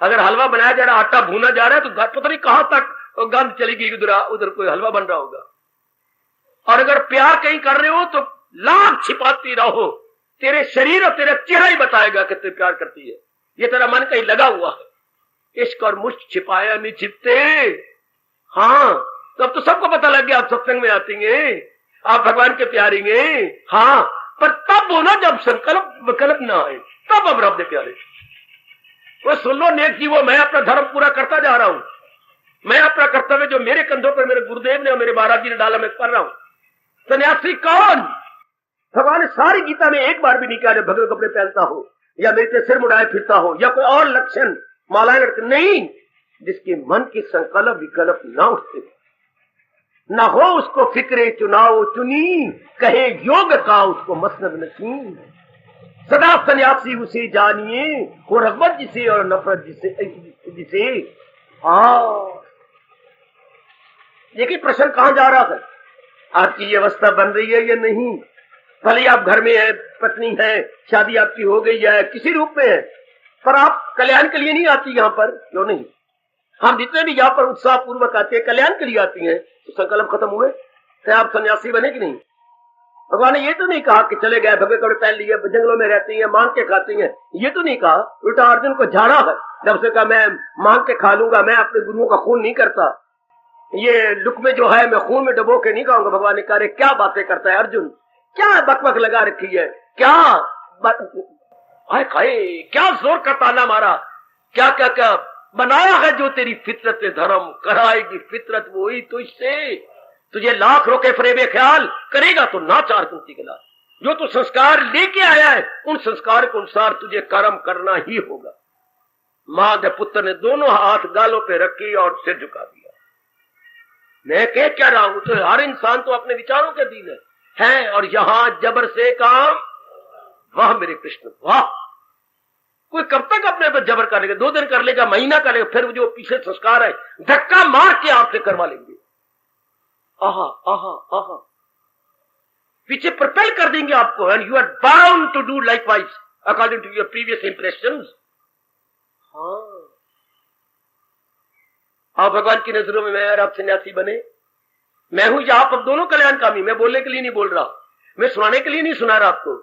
अगर हलवा बनाया जा रहा, आटा भूना जा रहा है तो पता नहीं कहां तक गंध चली गई, उधर कोई हलवा बन रहा होगा। और अगर प्यार कहीं कर रहे हो तो लाख छिपाती रहो, तेरे शरीर और तेरा चेहरा ही बताएगा कि तू प्यार करती है, ये तेरा मन कहीं लगा हुआ है। इश्क और मुश्क छिपाया नहीं छिपते। हाँ, तब तो सबको पता लग गया, आप सत्संग में आतींगे, आप भगवान के प्यारेंगे। हाँ, पर तब हो ना जब संकल्प विकल्प ना आए, तब अब रब दे प्यारे। वो सुन लो नेक जीवो, मैं अपना धर्म पूरा करता जा रहा हूं, मैं अपना कर्तव्य जो मेरे कंधों पर मेरे गुरुदेव ने और मेरे महाराज जी ने डाला, मैं कर रहा हूं। सन्यासी कौन? भगवान ने सारी गीता में एक बार भी नहीं कहा भगवत कपड़े पहनता हो या मेरे से सिर मुड़ाए फिरता हो या कोई और लक्षण मालाएं लड़के, नहीं, जिसके मन की संकल्प विकल्प ना उठते, ना हो उसको फिक्रे चुनाव चुनी, कहे योग का उसको मसनद नसीब। सदा सन्यासी उसे जानिए, हो रगबत जिसे और नफरत जिसे। हाँ, देखिए प्रश्न कहां जा रहा है, आपकी ये अवस्था बन रही है या नहीं। भले आप घर में है, पत्नी है, शादी आपकी हो गई है, किसी रूप में है, पर आप कल्याण के लिए नहीं आती यहाँ पर, क्यों नहीं? हम जितने भी यहाँ पर उत्साह पूर्वक आते हैं कल्याण के लिए आती हैं। तो संकल्प खत्म हुए तो आप सन्यासी बने कि नहीं? भगवान ने ये तो नहीं कहा कि चले गए भगवे कपड़े पहन लिए, जंगलों में रहती हैं, मांग के खाती हैं, ये तो नहीं कहा। उल्टा अर्जुन को झाड़ा है, जब से कहा मैं मांग के खा लूंगा, मैं अपने गुरुओं का खून नहीं करता, ये लुक में जो है मैं खून में डबो के नहीं खाऊंगा। भगवान ने कहा रे क्या बातें करता है अर्जुन, क्या बकबक लगा रखी है, क्या हाय खाए, क्या जोर का ताना मारा, क्या क्या क्या बनाया है जो तेरी फितरत धर्म कराएगी फितरत वही तो इससे तुझे लाख रोके फरेबे ख्याल करेगा तो नाचार कुंती के जो तू संस्कार लेके आया है उन संस्कार के अनुसार तुझे कर्म करना ही होगा। मां के पुत्र ने दोनों हाथ गालों पे रखी और सिर झुका दिया। मैं कह क्या रहा हूं, तो हर इंसान तो अपने विचारों के अधीन है और यहां जबर से काम, वाह मेरे कृष्ण वाह। कोई कब तक अपने पर जबर कर लेगा, 2 दिन कर लेगा, महीना कर लेगा, फिर जो पीछे संस्कार है धक्का मार के आपसे करवा लेंगे। आहा आहा आहा, पीछे प्रपेल कर देंगे आपको, and you are bound to do likewise according to your previous impressions. हाँ, आप भगवान की नजरों में मैं और आप सन्यासी बने, मैं हूं या आप, अब दोनों कल्याणकामी। मैं बोलने के लिए नहीं बोल रहा, मैं सुनाने के लिए नहीं सुना रहा आपको।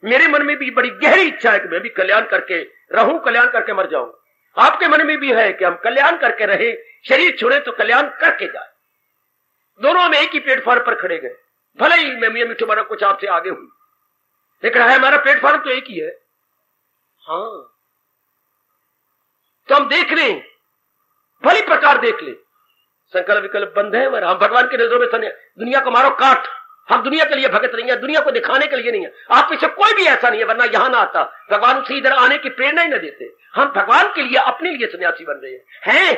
मेरे मन में भी बड़ी गहरी इच्छा है कि मैं भी कल्याण करके रहूं, कल्याण करके मर जाऊं। आपके मन में भी है कि हम कल्याण करके रहे, शरीर छोड़े तो कल्याण करके जाए। दोनों हम एक ही प्लेटफॉर्म पर खड़े गए, भले ही मैं मियां मिठू मारा कुछ आपसे आगे हुई, लेकिन है हमारा प्लेटफॉर्म तो एक ही है। हाँ, तो हम देख लें, भली प्रकार देख ले, संकल्प विकल्प बंद है हमारा। हम भगवान के नजरों में दुनिया को मारो काट, हम दुनिया के लिए भगत नहीं है, दुनिया को दिखाने के लिए नहीं है। आप में से कोई भी ऐसा नहीं है, वरना यहां ना आता, भगवान उसे इधर आने की प्रेरणा ही न देते। हम भगवान के लिए अपने लिए सन्यासी बन रहे हैं।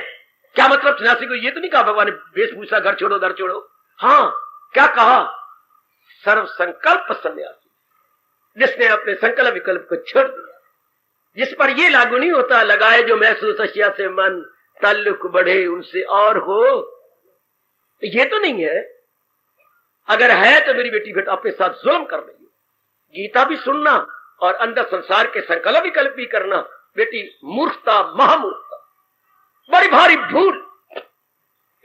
क्या मतलब सन्यासी को ये तो नहीं कहा भगवान ने वेशभूषा घर छोड़ो दर छोड़ो। हाँ, क्या कहा, सर्व संकल्प सन्यासी, जिसने अपने संकल्प विकल्प को छोड़ दिया, जिस पर ये लागू नहीं होता लगाए जो महसूस अशिया से मन ताल्लुक बढ़े उनसे और हो, ये तो नहीं है। अगर है तो मेरी बेटी बेटा अपने साथ जुल्म कर रही है। गीता भी सुनना और अंदर संसार के संकल्प विकल्प भी करना, बेटी मूर्खता, महामूर्खता, बड़ी भारी भूल।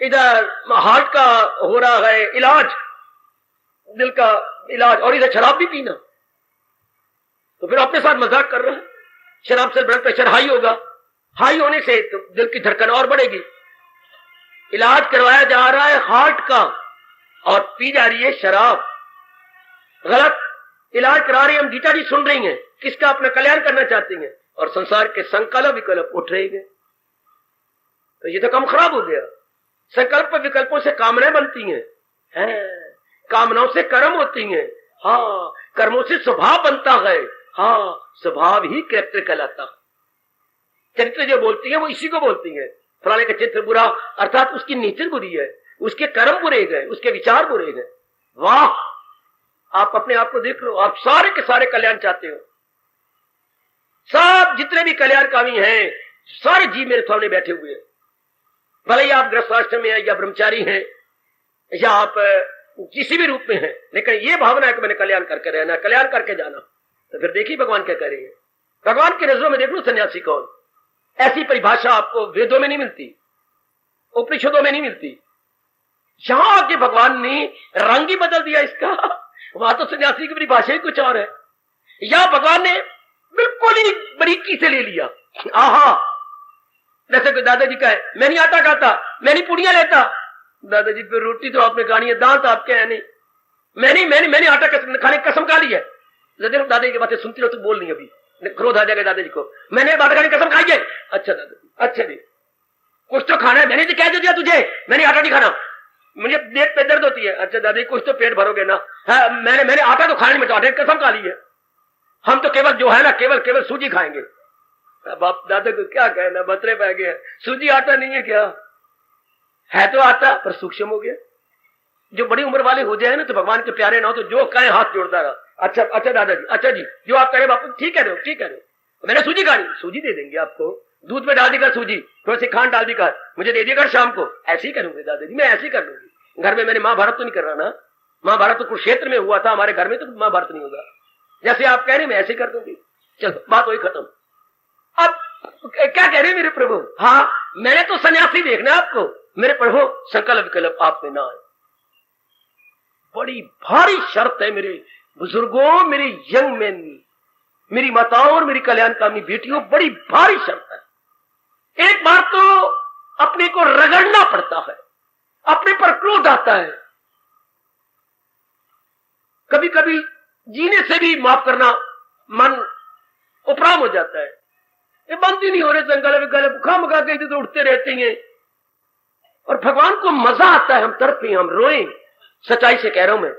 इधर हार्ट का हो रहा है इलाज, दिल का इलाज, और इधर शराब भी पीना, तो फिर अपने साथ मजाक कर रहे हैं। शराब से ब्लड प्रेशर हाई होगा, हाई होने से तो दिल की धड़कन और बढ़ेगी। इलाज करवाया जा रहा है हार्ट का और पी जा रही है शराब। गलत इलाज करा रही है हम, गीता जी सुन रही हैं, किसका अपना कल्याण करना चाहती हैं, और संसार के संकल्प विकल्प उठ रहेंगे, तो ये तो काम खराब हो गया। संकल्प विकल्पों से कामनाएं बनती हैं, कामनाओं से कर्म होती हैं, हाँ, कर्मों से स्वभाव बनता है, हाँ, स्वभाव ही कैरेक्टर कहलाता है। चरित्र जो बोलती है वो इसी को बोलती है, फलाने का चित्र बुरा, अर्थात उसकी नेचर बुरी है, उसके कर्म बुरे गए, उसके विचार बुरे गए। वाह, आप अपने आप को देख लो, आप सारे के सारे कल्याण चाहते हो। सब जितने भी कल्याणकामी हैं, सारे जीव मेरे सामने बैठे हुए हैं, भले ही आप गृहस्थाश्रम में हैं या ब्रह्मचारी हैं या आप किसी भी रूप में हैं, लेकिन ये भावना है कि मैंने कल्याण करके रहना, कल्याण करके जाना, तो फिर देखिए भगवान क्या करेंगे। भगवान की नजरों में देख लो सन्यासी कौन। ऐसी परिभाषा आपको वेदों में नहीं मिलती, उपनिषदों में नहीं मिलती। यहां आके भगवान ने रंग ही बदल दिया इसका। वहां तो सन्यासी की परिभाषा ही कुछ और है, या भगवान ने बिल्कुल ही बारीकी से ले लिया। आहा, जैसे कोई दादाजी का है, मैं नहीं आटा खाता, मैं नहीं पूड़ियां लेता। दादाजी फिर रोटी तो आपने खानी है, दांत आपके है नहीं, मैंने आटा खाने की कसम खा ली है। दादाजी की बातें सुनती रहो तो बोल नहीं, अभी क्रोध आ जाएगा दादाजी को, मैंने आटा खाने की कसम खाई है। अच्छा दादाजी, अच्छा जी, कुछ तो खाना है, मैंने तो कह दिया तुझे, मैंने आटा नहीं खाना, मुझे पेट पे दर्द होती है। अच्छा दादाजी, कुछ तो पेट भरोगे ना। हाँ, मैंने आटा तो खाने में, आटे की कसम खा ली है, हम तो केवल जो है ना केवल सूजी खाएंगे। अब आप दादा को क्या कहना, बतरे पै गए, सूजी आटा नहीं है क्या है, तो आटा पर सूक्ष्म हो गया। जो बड़ी उम्र वाले हो जाए ना तो भगवान के प्यारे ना हो तो जो कहे हाथ जोड़ता रहा। अच्छा दादाजी, अच्छा जी, जो आप कहे बापू, ठीक है ठीक है, मैंने सूजी खानी, सूजी दे देंगे आपको, दूध में डाल देगा सूजी, थोड़ी सी खांड डाल देगा, मुझे दे देगा शाम को। ऐसे ही करूंगी दादाजी, मैं ऐसे ही कर लूंगी। घर में मैंने महाभारत तो नहीं कर रहा ना, महाभारत तो कुरुक्षेत्र में हुआ था, हमारे घर में तो महाभारत नहीं होगा। जैसे आप कह रहे मैं ऐसे कर दूंगी, चलो बात वही खत्म। अब क्या कह रहे मेरे प्रभु, हाँ मैंने तो सन्यासी देखना आपको, मेरे प्रभु संकल्प विकल्प आप में ना आए। बड़ी भारी शर्त है मेरे बुजुर्गों, मेरे यंग मैन, मेरी माताओं और मेरी कल्याणकामी बेटियों, बड़ी भारी शर्त है। एक बार तो अपने को रगड़ना पड़ता है, अपने पर क्रोध आता है, कभी कभी जीने से भी माफ करना मन उपराम हो जाता है। ये बंद ही नहीं हो रहे संकल्प विकल्प, खामखा के तो उठते रहते हैं और भगवान को मजा आता है, हम तड़पें, हम रोएं। सच्चाई से कह रहा हूं मैं,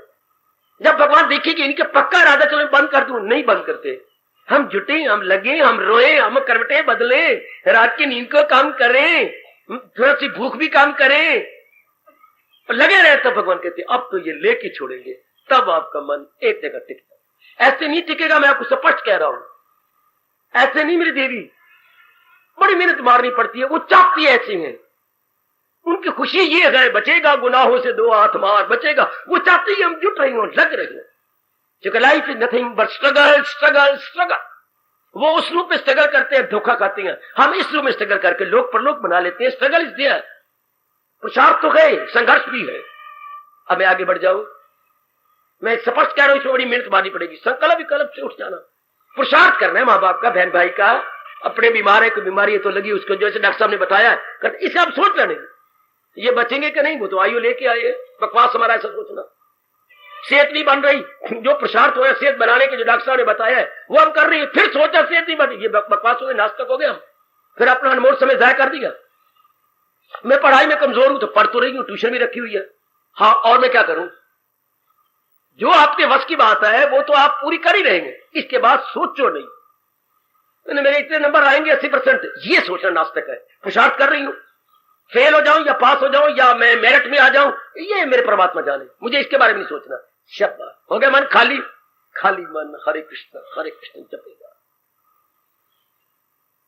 जब भगवान देखेंगे इनके पक्का इरादा चलो बंद कर दूं, नहीं बंद करते। हम जुटे, हम लगे, हम रोए, हम करवटें बदले, रात की नींद को काम करें, थोड़ा सी भूख भी काम करें, लगे रहे, तब भगवान कहते अब तो ये लेके छोड़ेंगे, तब आपका मन एक जगह टिकता। ऐसे नहीं टिकेगा, मैं आपको स्पष्ट कह रहा हूं, ऐसे नहीं। मेरी देवी बड़ी मेहनत मारनी पड़ती है, वो चाहती है ऐसी है, उनकी खुशी ये है बचेगा गुनाहों से दो हाथ मार, बचेगा। वो चाहती है हम जुट रही हो, लग रही है, क्योंकि life is nothing but struggle struggle struggle. वो उस रूप में स्ट्रगल करते हैं, धोखा खाते हैं, हम इस रूप में स्ट्रगल करके लोक परलोक बना लेते हैं। स्ट्रगल इज देयर, पुरुषार्थ तो है, संघर्ष भी है। अब मैं आगे बढ़ जाऊं, मैं स्पष्ट कह रहा हूं, इसमें बड़ी मेहनत मारनी पड़ेगी। संकल्प विकल्प से उठ जाना, पुरुषार्थ करना है, माँ बाप का, बहन भाई का, अपने बीमार है, कोई बीमारी है तो लगी उसको, जैसे डॉक्टर साहब ने बताया, इसे आप सोचना नहीं ये बचेंगे कि नहीं, वो तो आयु लेके आए, बकवास हमारा ऐसा सोचना। सेहत नहीं बन रही, जो पुरुषार्थ हो सेहत बनाने के जो डॉक्टर साहब ने बताया है वो हम कर रहे हैं, फिर सोचा सेहत नहीं बनी, ये बकवास हो गए, नास्तिक हो गए हम, फिर अपना अनमोल समय जाया कर दिया। मैं पढ़ाई में कमजोर हूं तो पढ़ तो रही हूं, ट्यूशन भी रखी हुई है, हाँ, और मैं क्या करूं। जो आपके वश की बात है वो तो आप पूरी कर ही रहेंगे, इसके बाद सोचो नहीं मेरे इतने नंबर आएंगे 80%, ये सोचना नास्तिक है। पुरुषार्थ कर रही हूं, फेल हो जाऊं या पास हो जाऊं या मैं मेरिट में आ जाऊं, ये मेरे परमात्मा जाने, मुझे इसके बारे में नहीं सोचना। शब्द हो गया मन खाली, खाली मन हरे कृष्ण जपेगा।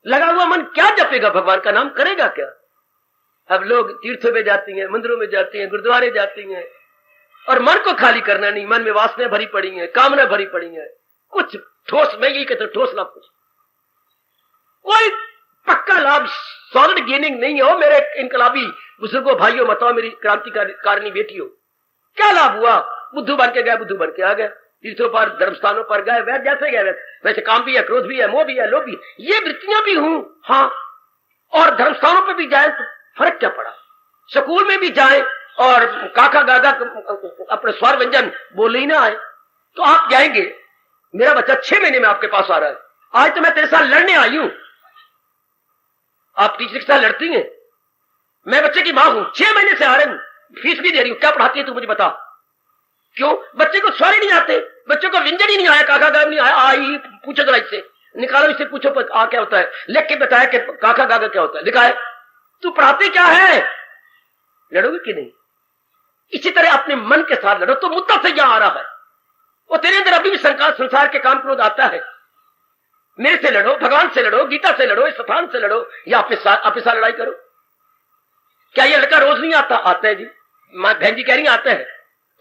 लगा हुआ मन क्या जपेगा, भगवान का नाम करेगा क्या। अब लोग तीर्थों में जाती हैं, मंदिरों में जाती हैं, गुरुद्वारे जाती हैं, और मन को खाली करना नहीं, मन में वासनाएं भरी पड़ी हैं, कामना भरी पड़ी हैं, कुछ ठोस, मैं यही कहता हूं ठोस लाभ, कुछ कोई पक्का लाभ, सॉलिड गेनिंग नहीं हो। मेरे इनकलाबी बुजुर्गों, भाइयों, माताओं, मेरी क्रांतिकारिणी बेटियों, क्या लाभ हुआ। बुद्धू बन के गए, बुद्धू बन के आ गए, तीर्थों पर, धर्म स्थानों पर गए, वह जैसे गए वैसे काम भी है, क्रोध भी है, मोह भी है, लोभ भी है, ये वृत्तियां भी हूं, हाँ। और धर्म स्थानों पर भी जाए तो फर्क क्या पड़ा, स्कूल में भी जाए और काका गागा अपने स्वर व्यंजन बोले ही ना आए, तो आप जाएंगे, मेरा बच्चा 6 महीने में आपके पास आ रहा है, आज तो मैं तेरे साथ लड़ने आई हूं। आप टीचर के साथ लड़ती हैं? मैं बच्चे की मां हूं, 6 महीने से आ रही हूं, फीस भी दे रही हूं। क्या पढ़ाती है तू मुझे बता? क्यों? बच्चे को स्वर ही नहीं आते, बच्चों को व्यंजन ही नहीं आया, काका गागा नहीं आया। आई पूछो जरा इससे, निकालो इससे, पूछो आ क्या होता है, लिख के बताया कि काका गागा क्या होता है, लिखा है। तू पढ़ाती क्या है? लड़ोगे कि नहीं? इसी तरह अपने मन के साथ लड़ो। तो मुद्दा से क्या आ रहा है? वो तेरे अंदर अभी भी संसार के काम क्रोध आता है। मेरे से लड़ो, भगवान से लड़ो, गीता से लड़ो, इस स्थान से लड़ो, या अपने साथ लड़ाई करो। क्या ये लड़का रोज नहीं आता? आता है जी, बहन जी कह रही आता है।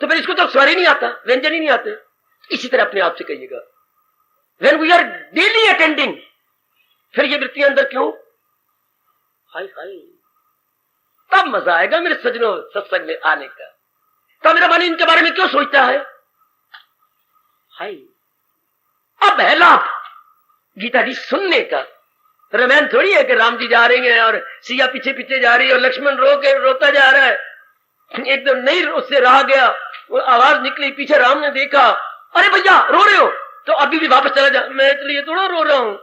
तो फिर इसको तो स्वर ही नहीं आता, व्यंजन ही नहीं आते। इसी तरह अपने आप से कहिएगा, when we are daily attending, फिर ये वृत्तियां अंदर क्यों? हाय हाय, तब मजा आएगा मेरे सजनों सत्संग में आने का। तब मेरा मन इनके बारे में क्यों सोचता है? हाय, अब है लाभ गीता जी सुनने का। रामायण थोड़ी है कि राम जी जा रहे हैं और सिया पीछे पीछे जा रही है और लक्ष्मण रोता जा रहा है। एकदम नहीं उससे रहा गया, वो आवाज निकली, पीछे राम ने देखा, अरे भैया रो रहे हो तो अभी भी वापस चला जा। मैं इसलिए थोड़ा रो रहा हूं,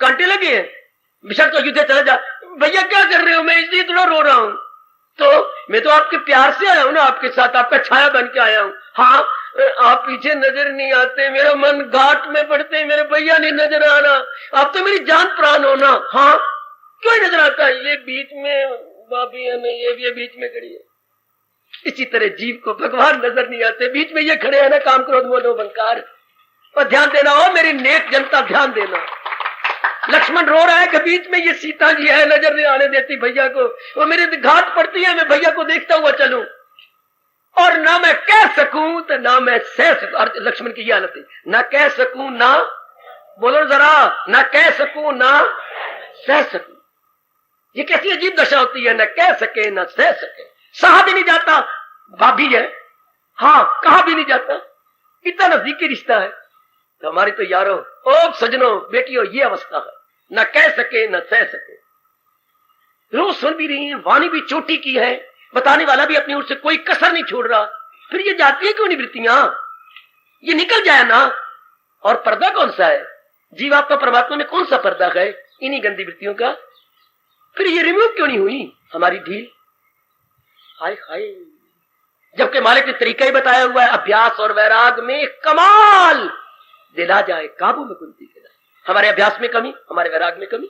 कांटे लगे हैं, विषम तो युद्ध चला जा। भैया क्या कर रहे हो? मैं इसलिए थोड़ा रो रहा हूं। तो मैं तो आपके प्यार से आया हूं ना, आपके साथ आपका छाया बन के आया हूं। हाँ, आप पीछे नजर नहीं आते, मेरा मन घाट में पड़ते, मेरे भैया नहीं नजर आ रहा। आप तो मेरी जान प्राण हो ना। हाँ, क्यों नजर आता है? ये बीच में भाभी है, ये बीच में खड़ी है। इसी तरह जीव को भगवान नजर नहीं आते, बीच में ये खड़े हैं ना, काम क्रोध मोह लोभ अहंकार। और ध्यान देना हो मेरी नेक जनता, ध्यान देना। लक्ष्मण रो रहा है कि बीच में ये सीता जी है, नजर नहीं आने देती भैया को। वो मेरे घाट पड़ती है, मैं भैया को देखता हुआ चलूं और ना मैं कह सकूं तो ना मैं सह सकूं। लक्ष्मण की ये हालत है, ना कह सकूं ना, बोलो जरा, ना कह सकूं ना सह सकूं। ये कैसी अजीब दशा होती है, ना कह सके ना सह सके। सहा भी नहीं जाता, भाभी है, हाँ कहा भी नहीं जाता। कितना नजदीकी रिश्ता है। तो हमारी तो यारों, ओ सजनों, बेटियों, ये अवस्था है, न कह सके न सह सके। रोज सुन भी रही है, वाणी भी चोटी की है, बताने वाला भी अपनी ओर से कोई कसर नहीं छोड़ रहा। फिर ये जाती है क्यों नहीं वृत्तियां? ये निकल जाए ना। और पर्दा कौन सा है? जीवात्मा परमात्मा में कौन सा पर्दा है? इन्हीं गंदी वृत्तियों का। फिर ये रिमूव क्यों नहीं हुई हमारी ढील? हाय हाय, जबकि मालिक ने तरीका ही बताया हुआ है, अभ्यास और वैराग में कमाल दिला जाए काबू में कुंती के। हमारे अभ्यास में कमी, हमारे वैराग में कमी,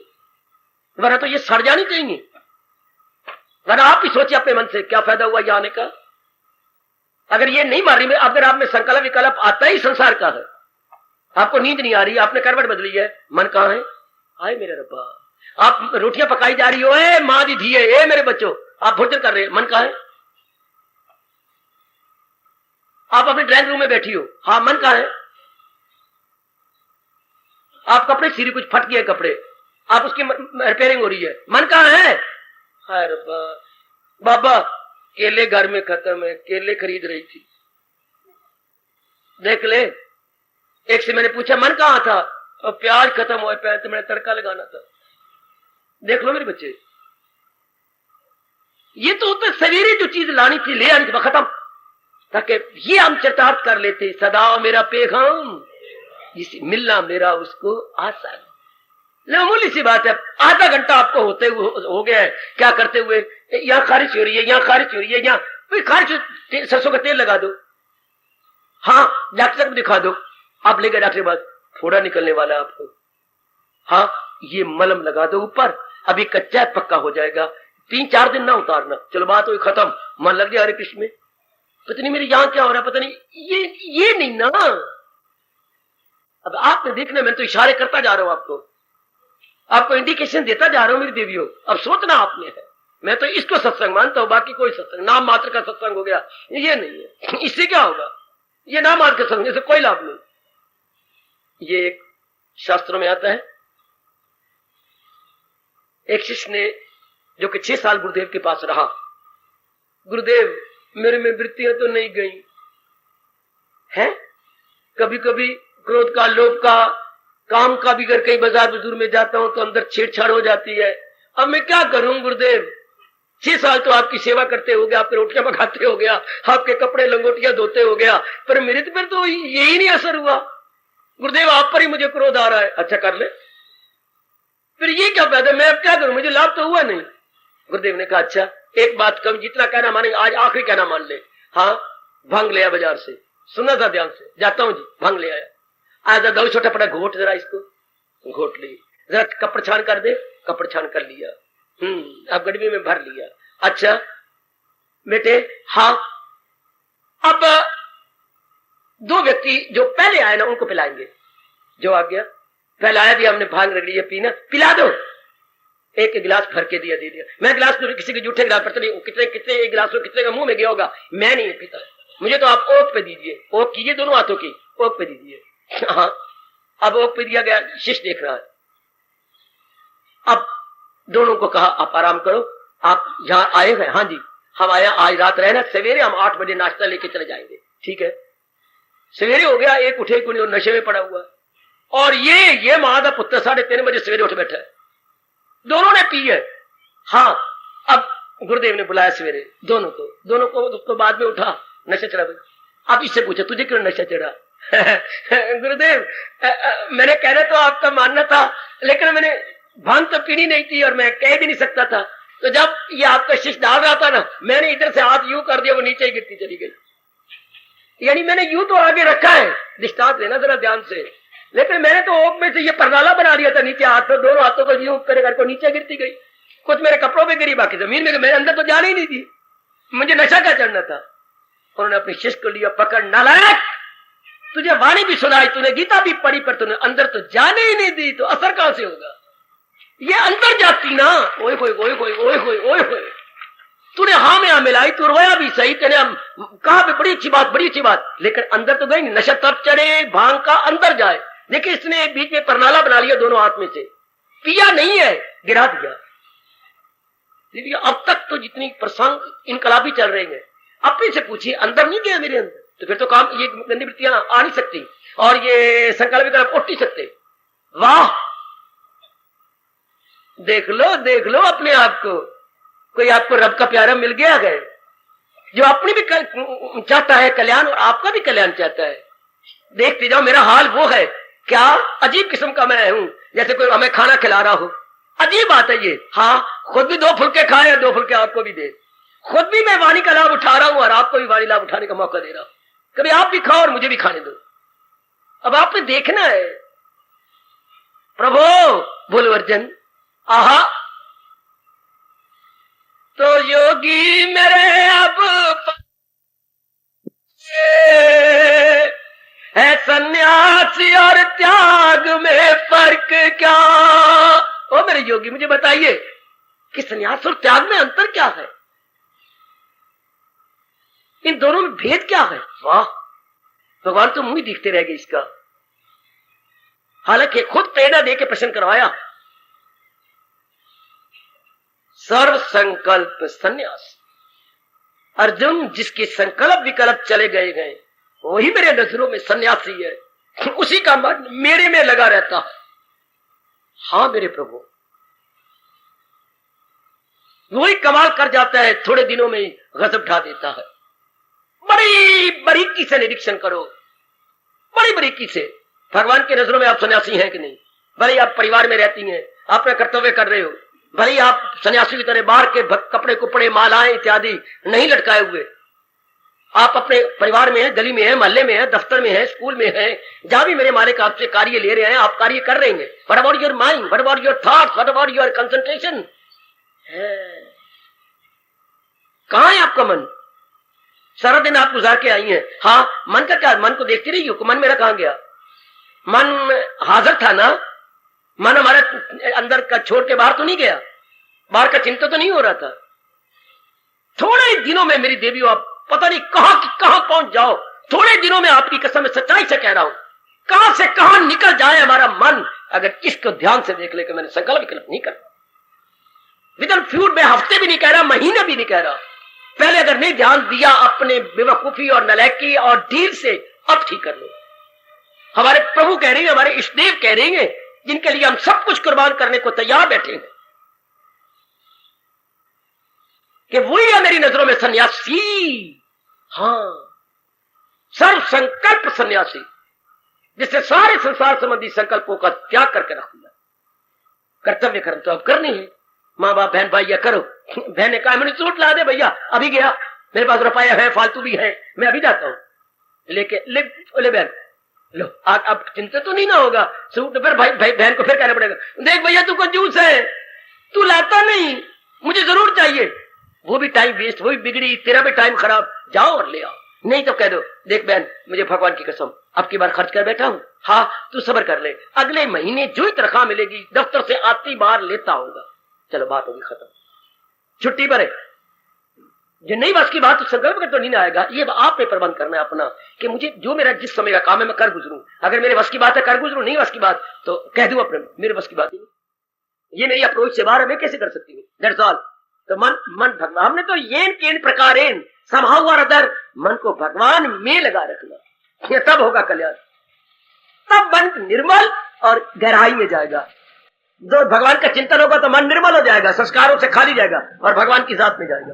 वरना तो ये सड़ जानी चाहिए। वरना आप ही सोचिए अपने मन से, क्या फायदा हुआ ये आने का? अगर ये नहीं मार रही, अगर आप में संकल्प विकल्प आता ही संसार का है, आपको नींद नहीं आ रही, आपने करवट बदली है, मन कहां है? हाय मेरे रब्बा, आप रोटियां पकाई जा रही हो, ए माँ दी धी है, ए मेरे बच्चों, आप भोजन कर रहे हैं, मन कहां है? आप अपने ड्राइंग रूम में बैठी हो, हाँ मन कहां है? आप कपड़े सीरी, कुछ फट गए कपड़े, आप उसकी रिपेयरिंग हो रही है, मन कहां है? हाय रब्बा, बाबा केले घर में खत्म है, केले खरीद रही थी, देख ले। एक से मैंने पूछा मन कहां था? और प्याज खत्म हुआ, प्याज तो मैंने तड़का लगाना था। देख लो मेरे बच्चे, ये तो सवेरे जो चीज लानी थी ले आनी थी, खत्म, ताकि ये हम चरितार्थ कर लेते, सदा मेरा पैगाम मिलना मेरा उसको आसान। मामूली सी बात है, आधा घंटा आपको होते हुए हो गया है, क्या करते हुए, यहाँ खारिश हो रही है, यहाँ खारिश हो रही है, यहाँ खारिश, सरसों का तेल लगा दो, हाँ डॉक्टर को दिखा दो, आप ले गए डॉक्टर के पास, फोड़ा निकलने वाला है आपको, हाँ ये मलम लगा दो ऊपर, अभी कच्चा है पक्का हो जाएगा, 3-4 दिन ना उतारना, चलो बात हुई खत्म, मन लग गया हरे कृष्ण में, पता नहीं मेरे यहाँ क्या हो रहा है, पता नहीं ये नहीं ना। अब आपने देखना, मैं तो इशारे करता जा रहा हूं, आपको इंडिकेशन देता जा रहा हूं मेरी देवियों, अब सोचना आपने है। मैं तो इसको सत्संग मानता हूं, बाकी कोई सत्संग नाम मात्र का सत्संग हो गया, ये नहीं है। इससे क्या होगा? ये नाम मात्र का सत्संग से कोई लाभ नहीं। ये एक शास्त्रों में आता है, एक शिष्य ने जो कि 6 साल गुरुदेव के पास रहा, गुरुदेव मेरे में वृत्तियां तो नहीं गई हैं, कभी कभी क्रोध का, लोभ का, काम का भी, अगर कहीं बाजार बुजुर्ग में जाता हूं तो अंदर छेड़छाड़ हो जाती है। अब मैं क्या करूं गुरुदेव? 6 साल तो आपकी सेवा करते हो गया, आपके रोटियां पकाते हो गया, आपके कपड़े लंगोटियां धोते हो गया, पर मेरे पर तो यही नहीं असर हुआ। गुरुदेव आप पर ही मुझे क्रोध आ रहा है। अच्छा कर ले, फिर ये क्या फायदा, मैं अब क्या करूं, मुझे लाभ तो हुआ नहीं। गुरुदेव ने कहा अच्छा एक बात कम, जितना कहना मानेंगे, आज आखिरी कहना मान ले। हाँ, भांग ले आया बाजार से, सुना था ध्यान से, जाता हूं जी। भांग ले आया, आज दो छोटा पड़ा, घोट जरा इसको, घोट ली, जरा कपड़ छान कर दे, कपड़ छान कर लिया, अब गड़बी में भर लिया। अच्छा बेटे, हाँ अब दो व्यक्ति जो पहले आए ना उनको पिलाएंगे। जो आ गया, पहलाया दिया हमने, भांग रगड़ी है, पीना, पिला दो। एक गिलास भर के दिया, दे दिया। मैं गिलास तो किसी के जूठे गिलास पर, नहीं कितने कितने एक गिलास कितने का मुंह में गया होगा, मैं नहीं पीता, मुझे तो आप ओक पे दीजिए, ओक कीजिए दोनों हाथों की, ओक पे दीजिए। हाँ, अब ओक पे दिया गया, शिष्य देख रहा है। अब दोनों को कहा आप आराम करो, आप यहाँ आए हैं? हाँ जी हम आया, आज रात रहना, सवेरे हम 8 बजे नाश्ता लेके चले जाएंगे। ठीक है, सवेरे हो गया, एक उठे को नहीं, नशे में पड़ा हुआ, और ये मां का पुत्र 3:30 बजे सवेरे उठ बैठा है, दोनों ने पी है। हाँ, अब गुरुदेव ने बुलाया सवेरे दोनों को, उसको बाद में उठा, नशा चढ़ा भाई। अब इससे पूछा तुझे क्यों नशा चढ़ा? गुरुदेव मैंने कहना तो आपका मानना था, लेकिन मैंने भांग तो पीनी नहीं थी और मैं कह भी नहीं सकता था, तो जब ये आपका शिष्य डाल रहा था ना, मैंने इधर से हाथ यूं कर दिया, वो नीचे ही गिरती चली गई। यानी मैंने यूं तो आगे रखा है, दृष्टांत लेना जरा ध्यान से, लेकिन मैंने तो ओक में से ये परनाला बना दिया था, नीचे हाथ पर, दोनों हाथों को यूं करके नीचे गिरती गई, कुछ मेरे कपड़ों पे गिरी, बाकी जमीन में, मेरे अंदर तो जाने ही नहीं थी, मुझे नशा क्या चढ़ना था। उन्होंने अपने शिष्य को लिया, पकड़, नालायक, तुझे वाणी भी सुनाई, तूने गीता भी पढ़ी, पर तूने अंदर तो जाने ही नहीं दी, तो असर कहां से होगा? ये अंदर जाती ना, ओए होए ओए होए ओए होए ओए होए, तूने हाँ में हाँ मिलाई, तू रोया भी सही, तेने कहा भी बड़ी अच्छी बात, बड़ी अच्छी बात, लेकिन अंदर तो गई नहीं। नशा तब चढ़े भांग का अंदर जाए, देखिए इसने बीच में परनाला बना लिया दोनों हाथ में से, पिया नहीं है, गिरा दिया। अब तक तो जितनी प्रसंग इनकलाबी चल रहे हैं, अपने से पूछिए अंदर नहीं गया मेरे अंदर, तो फिर तो काम, ये गंदी वृत्तियां आ नहीं सकती और ये संकल्प विकल्प उठ नहीं सकते। वाह, देख लो अपने आप को, कोई आपको रब का प्यारा मिल गया है जो अपनी भी चाहता है कल्याण और आपका भी कल्याण चाहता है। देखते जाओ, मेरा हाल वो है, क्या अजीब किस्म का मैं हूं, जैसे कोई हमें खाना खिला रहा हो, अजीब बात है ये। हाँ, खुद भी 2 फुलके खाए, 2 फुलके आपको भी दे, खुद भी मैं वाणी का लाभ उठा रहा हूं और आपको भी वाणी लाभ उठाने का मौका दे रहा हूं, कभी आप भी खाओ और मुझे भी खाने दो। अब आपने देखना है, प्रभु बोलो अर्जन, आहा तो योगी मेरे अब है सन्यासी और त्याग में फर्क क्या? ओ मेरे योगी मुझे बताइए कि सन्यास और त्याग में अंतर क्या है, इन दोनों में भेद क्या है? वाह, भगवान तो मुंह ही दिखते रह गए इसका। हालांकि खुद प्रेरणा दे के प्रश्न करवाया, सर्व संकल्प सन्यास। अर्जुन, जिसके संकल्प विकल्प चले गए वही मेरे नजरों में सन्यासी है, उसी का मन मेरे में लगा रहता है। हाँ मेरे प्रभु, वही कमाल कर जाता है, थोड़े दिनों में ही गजब उठा देता है। बड़ी बारीकी से निरीक्षण करो, बड़ी बारीकी से, भगवान की नजरों में आप सन्यासी हैं कि नहीं? भले आप परिवार में रहती हैं, अपना कर्तव्य कर रहे हो, भले आप सन्यासी की तरह बाहर के कपड़े कुपड़े मालाएं इत्यादि नहीं लटकाए हुए, आप अपने परिवार में हैं, गली में हैं, मोहल्ले में हैं, दफ्तर में हैं, स्कूल में हैं, जहां भी मेरे मालिक आपसे कार्य ले रहे हैं, आप कार्य कर रहे हैं। What about your mind, what about your thoughts, what about your concentration? कहां है आपका मन? सारा दिन आप गुजार के आई हैं। हाँ, मन का क्या, मन को देखती रही हो, मन मेरा कहां गया? मन हाजिर था ना, मन हमारे अंदर का छोड़ के बाहर तो नहीं गया, बाहर का चिंता तो नहीं हो रहा था। थोड़े दिनों में मेरी देवियों, आप पता नहीं कहां पहुंच जाओ, थोड़े दिनों में आपकी कसम में सच्चाई से कह रहा हूं, कहां से कहां निकल जाए हमारा मन, अगर इसको ध्यान से देख ले कि मैंने संकल्प विकल्प नहीं कर, विदिन फ्यू में, हफ्ते भी नहीं कह रहा, महीने भी नहीं कह रहा, पहले अगर नहीं ध्यान दिया अपने बेवकूफी और नलायकी और ढील से, अब ठीक कर लो। हमारे प्रभु कह रहे हैं, हमारे इष्टदेव कह रहे हैं, जिनके लिए हम सब कुछ कुर्बान करने को तैयार बैठे हैं, कि वही है मेरी नजरों में सन्यासी। हाँ, सर्व संकल्प सन्यासी। जिससे सारे संसार संबंधी संकल्पों का त्याग करके रख दिया। कर्तव्य कर्म तो अब करनी है। माँ बाप बहन भाई या करो। बहन ने कहा मुझे सूट ला दे भैया, अभी गया, मेरे पास रुपया है, फालतू भी है, मैं अभी जाता हूँ लेके ले बहन लो। अब चिंता तो नहीं ना होगा सूट। फिर भाई बहन को फिर कहना पड़ेगा देख भैया तू कंजूस है, तू लाता नहीं, मुझे जरूर चाहिए। वो भी टाइम वेस्ट, वो भी बिगड़ी, तेरा भी टाइम खराब, जाओ और ले आओ। नहीं तो कह दो देख बहन मुझे भगवान की कसम अब की बार खर्च कर बैठा हूं, हाँ तू सब्र कर ले, अगले महीने जो ही तनख्वाह मिलेगी दफ्तर से आती बार लेता होगा। चलो बात होगी खत्म, छुट्टी पर है। जो नहीं बस की बात तो संकल्प कर तो नहीं आएगा। ये आपने प्रबंध करना है अपना कि मुझे जो मेरा जिस समय का काम है मैं कर गुजरूं। अगर मेरे बस की बात है कर गुजरूं, नहीं बस की बात तो कह दूं अपने मेरे बस की बात ही नहीं, ये मेरी अप्रोच से बाहर है, मैं कैसे कर सकती हूँ। That's all. तो मन भगवान, हमने तो येन केन प्रकारेण समहाउ और अदर, मन को भगवान में लगा रखना, ये तब होगा कल्याण, तब मन निर्मल और गहराई में जाएगा। जो भगवान का चिंतन होगा तो मन निर्मल हो जाएगा, संस्कारों से खाली जाएगा और भगवान की जात में जाएगा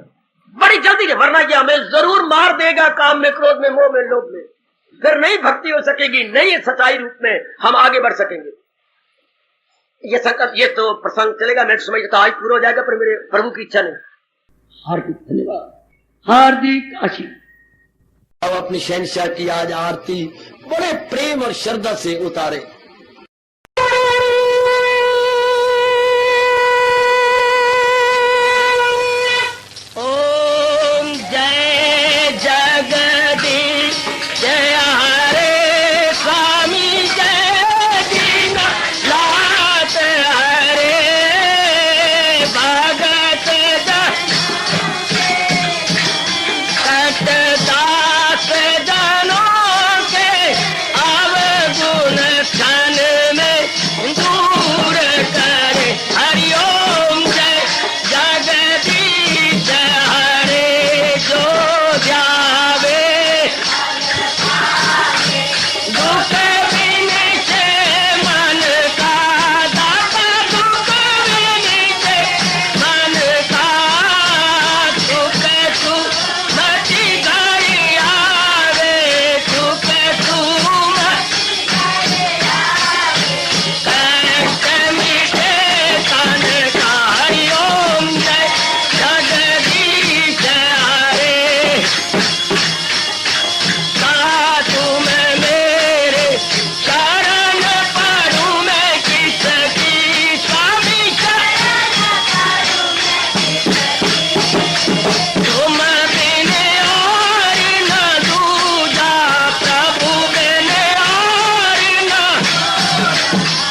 बड़ी जल्दी से। वरना ये हमें जरूर मार देगा काम में, क्रोध में, मोह में, लोभ में, फिर नहीं भक्ति हो सकेगी, नहीं सच्चाई रूप में हम आगे बढ़ सकेंगे। ये संकल्प, ये तो प्रसंग चलेगा, मैं समझ तो आज पूरा हो जाएगा, पर मेरे प्रभु की इच्छा नहीं। हार्दिक धन्यवाद, हार्दिक आशीर्वाद। अब अपनी शहंशाह की आज आरती बड़े प्रेम और श्रद्धा से उतारे। ओम जय जगदीश जय हरे स्वामी जय दीना लात हरे भगत दास जनों के अवगुण क्षण में दूर करे। हरिओम जय जगदीश हरे जो ध्यावे दुख विनिचे मन का दाता, दुख विनिचे मन का सुख सुमति घड़ी आवे, सुख सुमति कष्ट मिटे तन का। हरिओम जय जगदीश हरे तुम मेरे शरण पड़ूं मैं किसकी स्वामी तुम बिन और न दूजा, प्रभु बिन और न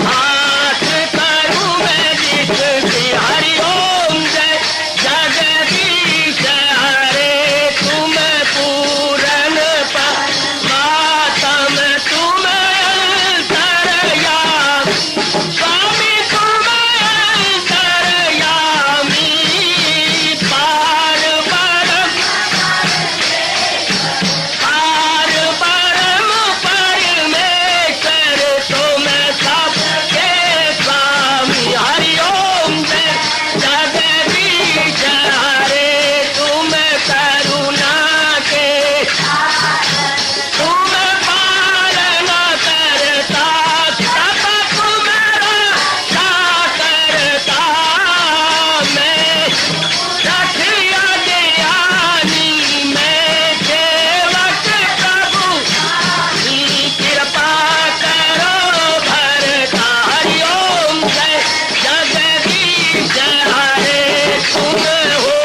हाथ करूं मैं जिसकी। हरिओम जय जगदीश हरे तुम पूरन परमात्म, तुम अंतर्यामी स्वामी, तुम अंतर्यामी पार परम परमेश्वर, तुम सबके स्वामी। हरिओम जय जगदीश हरे तुम करुणा के, तुम पालन करता, सब तुम रक्षा करता। मैं रखिया ज्ञानी, मैं सेवक प्रभु की कृपा करो भरता। हरिओम जय जगदीश हरे तुम हो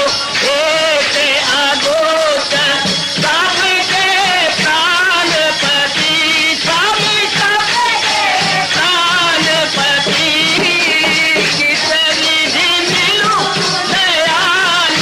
एक अगोचर सबके प्राणपति, स्वामी सबके प्राणपति। किस विधि मिलूं दयाल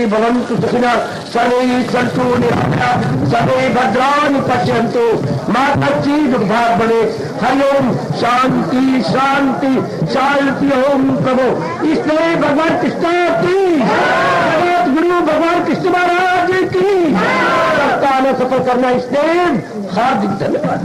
भवन्तु सुखिनः सर्वे सन्तु निरामयाः सर्वे भद्राणि पश्यन्तु मा कश्चित् दुर्भाग् भवेत्। हरि ओम शांति शांति शांति। ओम प्रभु इसलिए भगवान कृष्ण की जगत गुरु भगवान कृष्ण महाराज की सफल करना इसलिए हार्दिक धन्यवाद।